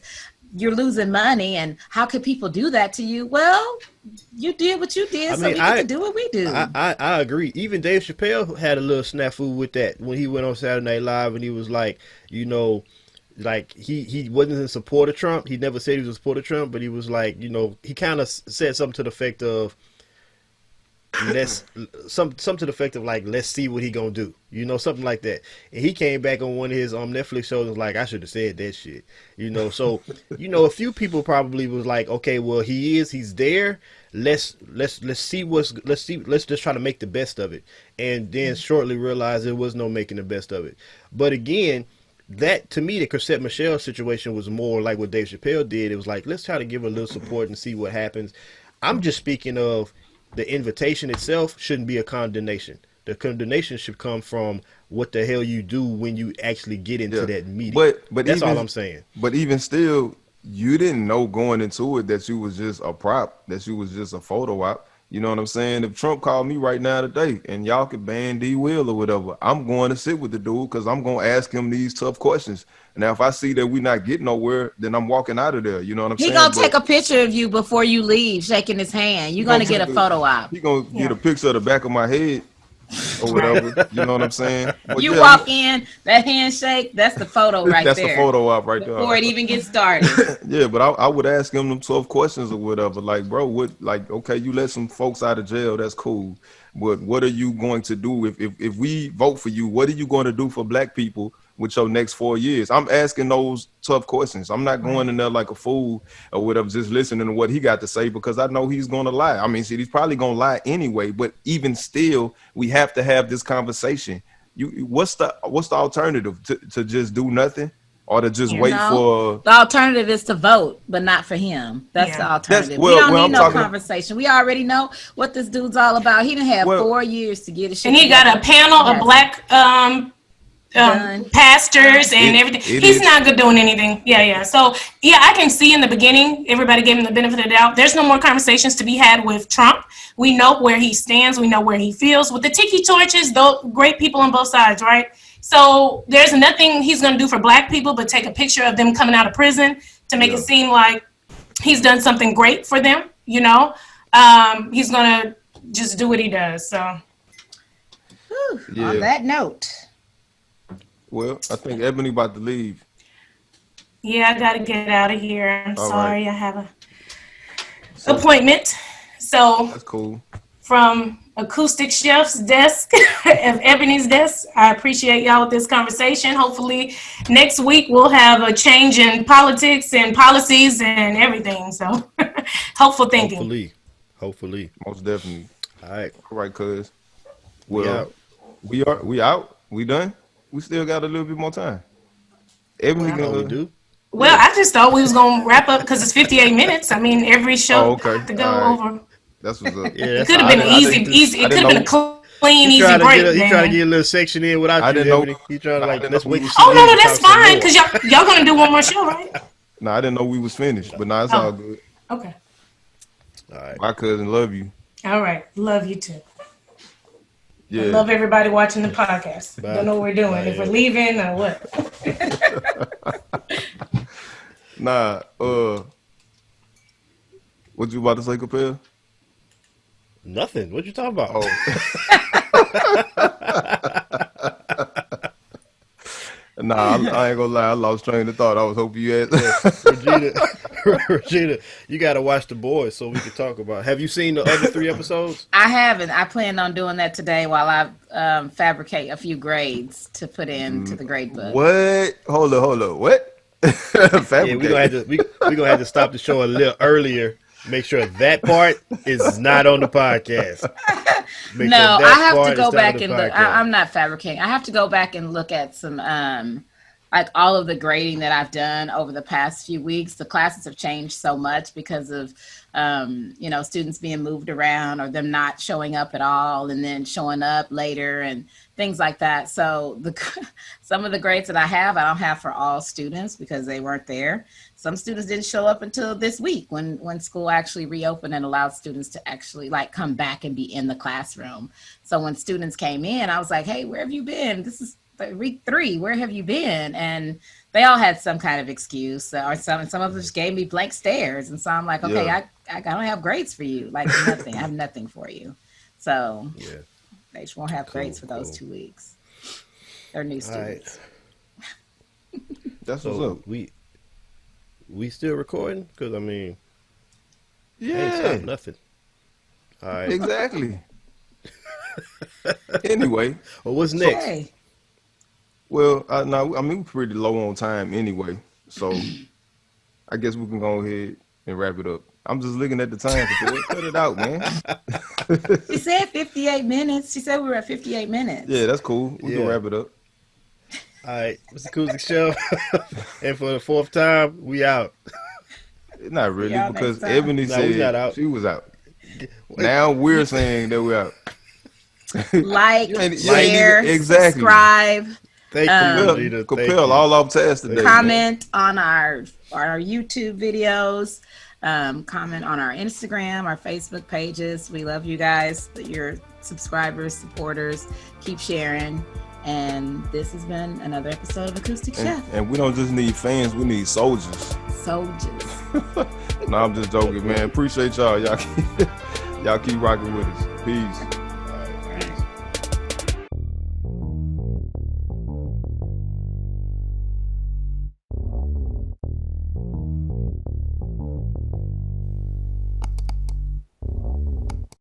you're losing money and how could people do that to you? Well, you did what you did, I so mean, we get to do what we do. I agree. Even Dave Chappelle had a little snafu with that when he went on Saturday Night Live and he was like, like he wasn't in support of Trump. He never said he was in support of Trump, but he was like, he kind of said something to the effect of, let's some to the effect of like, let's see what he gonna do, you know, something like that. And he came back on one of his Netflix shows and was like, I should have said that shit, you know. So you know, a few people probably was like, okay, well, he's there. Let's see let's just try to make the best of it, and then shortly realize there was no making the best of it. But again, that to me, the Chrisette Michele situation was more like what Dave Chappelle did. It was like, let's try to give a little support and see what happens. I'm just speaking of the invitation itself shouldn't be a condemnation. The condemnation should come from what the hell you do when you actually get into Yeah. that meeting. But That's even all I'm saying. but even still, you didn't know going into it that you was just a prop, that you was just a photo op. You know what I'm saying? If Trump called me right now today and y'all could ban D Will or whatever, I'm going to sit with the dude because I'm going to ask him these tough questions. Now, if I see that we're not getting nowhere, then I'm walking out of there. You know what I'm He saying? gonna take a picture of you before you leave, shaking his hand. You're gonna get a photo op. He gonna get Yeah. a picture of the back of my head or Right. whatever. You know what I'm saying? But You yeah, walk in, that handshake, that's the photo right that's the there. photo op right Before it there. even gets started. Yeah, but I would ask him them 12 questions or whatever. Like, bro, what, like, okay, you let some folks out of jail, that's cool. But what are you going to do if we vote for you? What are you going to do for black people with your next 4 years? I'm asking those tough questions. I'm not going Right. in there like a fool or whatever, just listening to what he got to say because I know he's going to lie. I mean, shit, he's probably going to lie anyway. But even still, we have to have this conversation. What's the alternative to just do nothing or to just Yeah. wait No, for? the alternative is to vote, but not for him. That's the Yeah. That's alternative. We well, don't well, need I'm no talking. conversation. We already know what this dude's all about. He didn't have Well, 4 years to get his shit And he got together. a panel He of hasn't black done. pastors and it everything. it He's is. not good doing anything. Yeah, yeah. So yeah, I can see in the beginning, everybody gave him the benefit of the doubt. There's no more conversations to be had with Trump. We know where he stands. We know where he feels. With the tiki torches, though, great people on both sides, right? So there's nothing he's going to do for black people but take a picture of them coming out of prison to make it Yeah, seem like he's done something great for them. You know, he's going to just do what he does. So Whew, on yeah. that note, Well, I think Ebony about to leave. yeah, I got to get out of here. I'm All right. sorry. I have a So appointment. So that's cool. from Acoustic Chef's desk, of Ebony's desk, I appreciate y'all with this conversation. Hopefully next week we'll have a change in politics and policies and everything. So hopeful thinking. Hopefully. Most definitely. All right, All right, cuz. we Well, out. we out. We done. We still got a little bit more time. Ebony Well, Oh, we gonna. do. well, Yeah. I just thought we was gonna wrap up because it's 58 minutes. I mean, every Oh, show okay. have to All go right. over. That's what's up. Yeah, It that's could have all I been an didn't. I right. easy, didn't. easy. I It could didn't have been know. a clean, He easy trying to get break, he trying to man. get a little section in without I you, didn't know. Ebony. He trying to I like, didn't let's know we wait and was. see Oh you no, to no, that's talk some fine more. because y'all gonna do one more show, right? No, I didn't know we was finished. But nah, it's all Oh, good. okay. All right. My cousin love you. All right. Love you too. I Yeah. love everybody watching the podcast. Don't Bye. know what we're doing. Bye, If we're Eb. leaving or what. Nah. What you about to say, Capel? Nothing. What you talking about? Oh. Nah, I ain't gonna lie. I lost train of thought. I was hoping you had. Yeah, Regina, Regina, you got to watch The Boys so we can talk about it. Have you seen the other 3 episodes? I haven't. I plan on doing that today while I fabricate a few grades to put into the grade book. What? Hold on. What? Yeah, we're gonna have to we gonna have to stop the show a little earlier. Make sure that part is not on the podcast. Make No, sure I that have to part go is not on back the and look. podcast. I'm not fabricating. I have to go back and look at some like all of the grading that I've done over the past few weeks. The classes have changed so much because of students being moved around or them not showing up at all and then showing up later and things like that. So some of the grades that I don't have for all students because they weren't there. Some students didn't show up until this week when school actually reopened and allowed students to actually like come back and be in the classroom. So when students came in, I was like, hey, where have you been? This is week 3. Where have you been? And they all had some kind of excuse or some of them just gave me blank stares. And so I'm like, okay, Yeah. I don't have grades for you. Like nothing. I have nothing for you. So Yeah. they just won't have Cool, grades for those cool. 2 weeks. They're new All right. students. That's what's So up. we still recording? Because I mean, I ain't Yeah. stopped nothing. All right. Exactly. Anyway, Well, what's next? Hey, well, no, I mean we're pretty low on time anyway, so I guess we can go ahead and wrap it up. I'm just looking at the time. Cut it out, man. she said 58 minutes. She said we were at 58 minutes. Yeah, that's cool. We can Yeah. wrap it up. All right, Mr. Acoustic Chef. And for the fourth time, we out. Not really, Y'all because next time. Ebony No, we not said out. she was out. Now we're saying that we're out. Like, You ain't share, even- exactly. subscribe, Thank you, Lita. Thank Compel you. all off tasks today. man. comment on our YouTube videos, comment on our Instagram, our Facebook pages. We love you guys, your subscribers, supporters. Keep sharing. And this has been another episode of Acoustic Chef. And we don't just need fans, we need soldiers. Soldiers. No, I'm just joking, man. Appreciate y'all. Y'all keep rocking with us. Peace.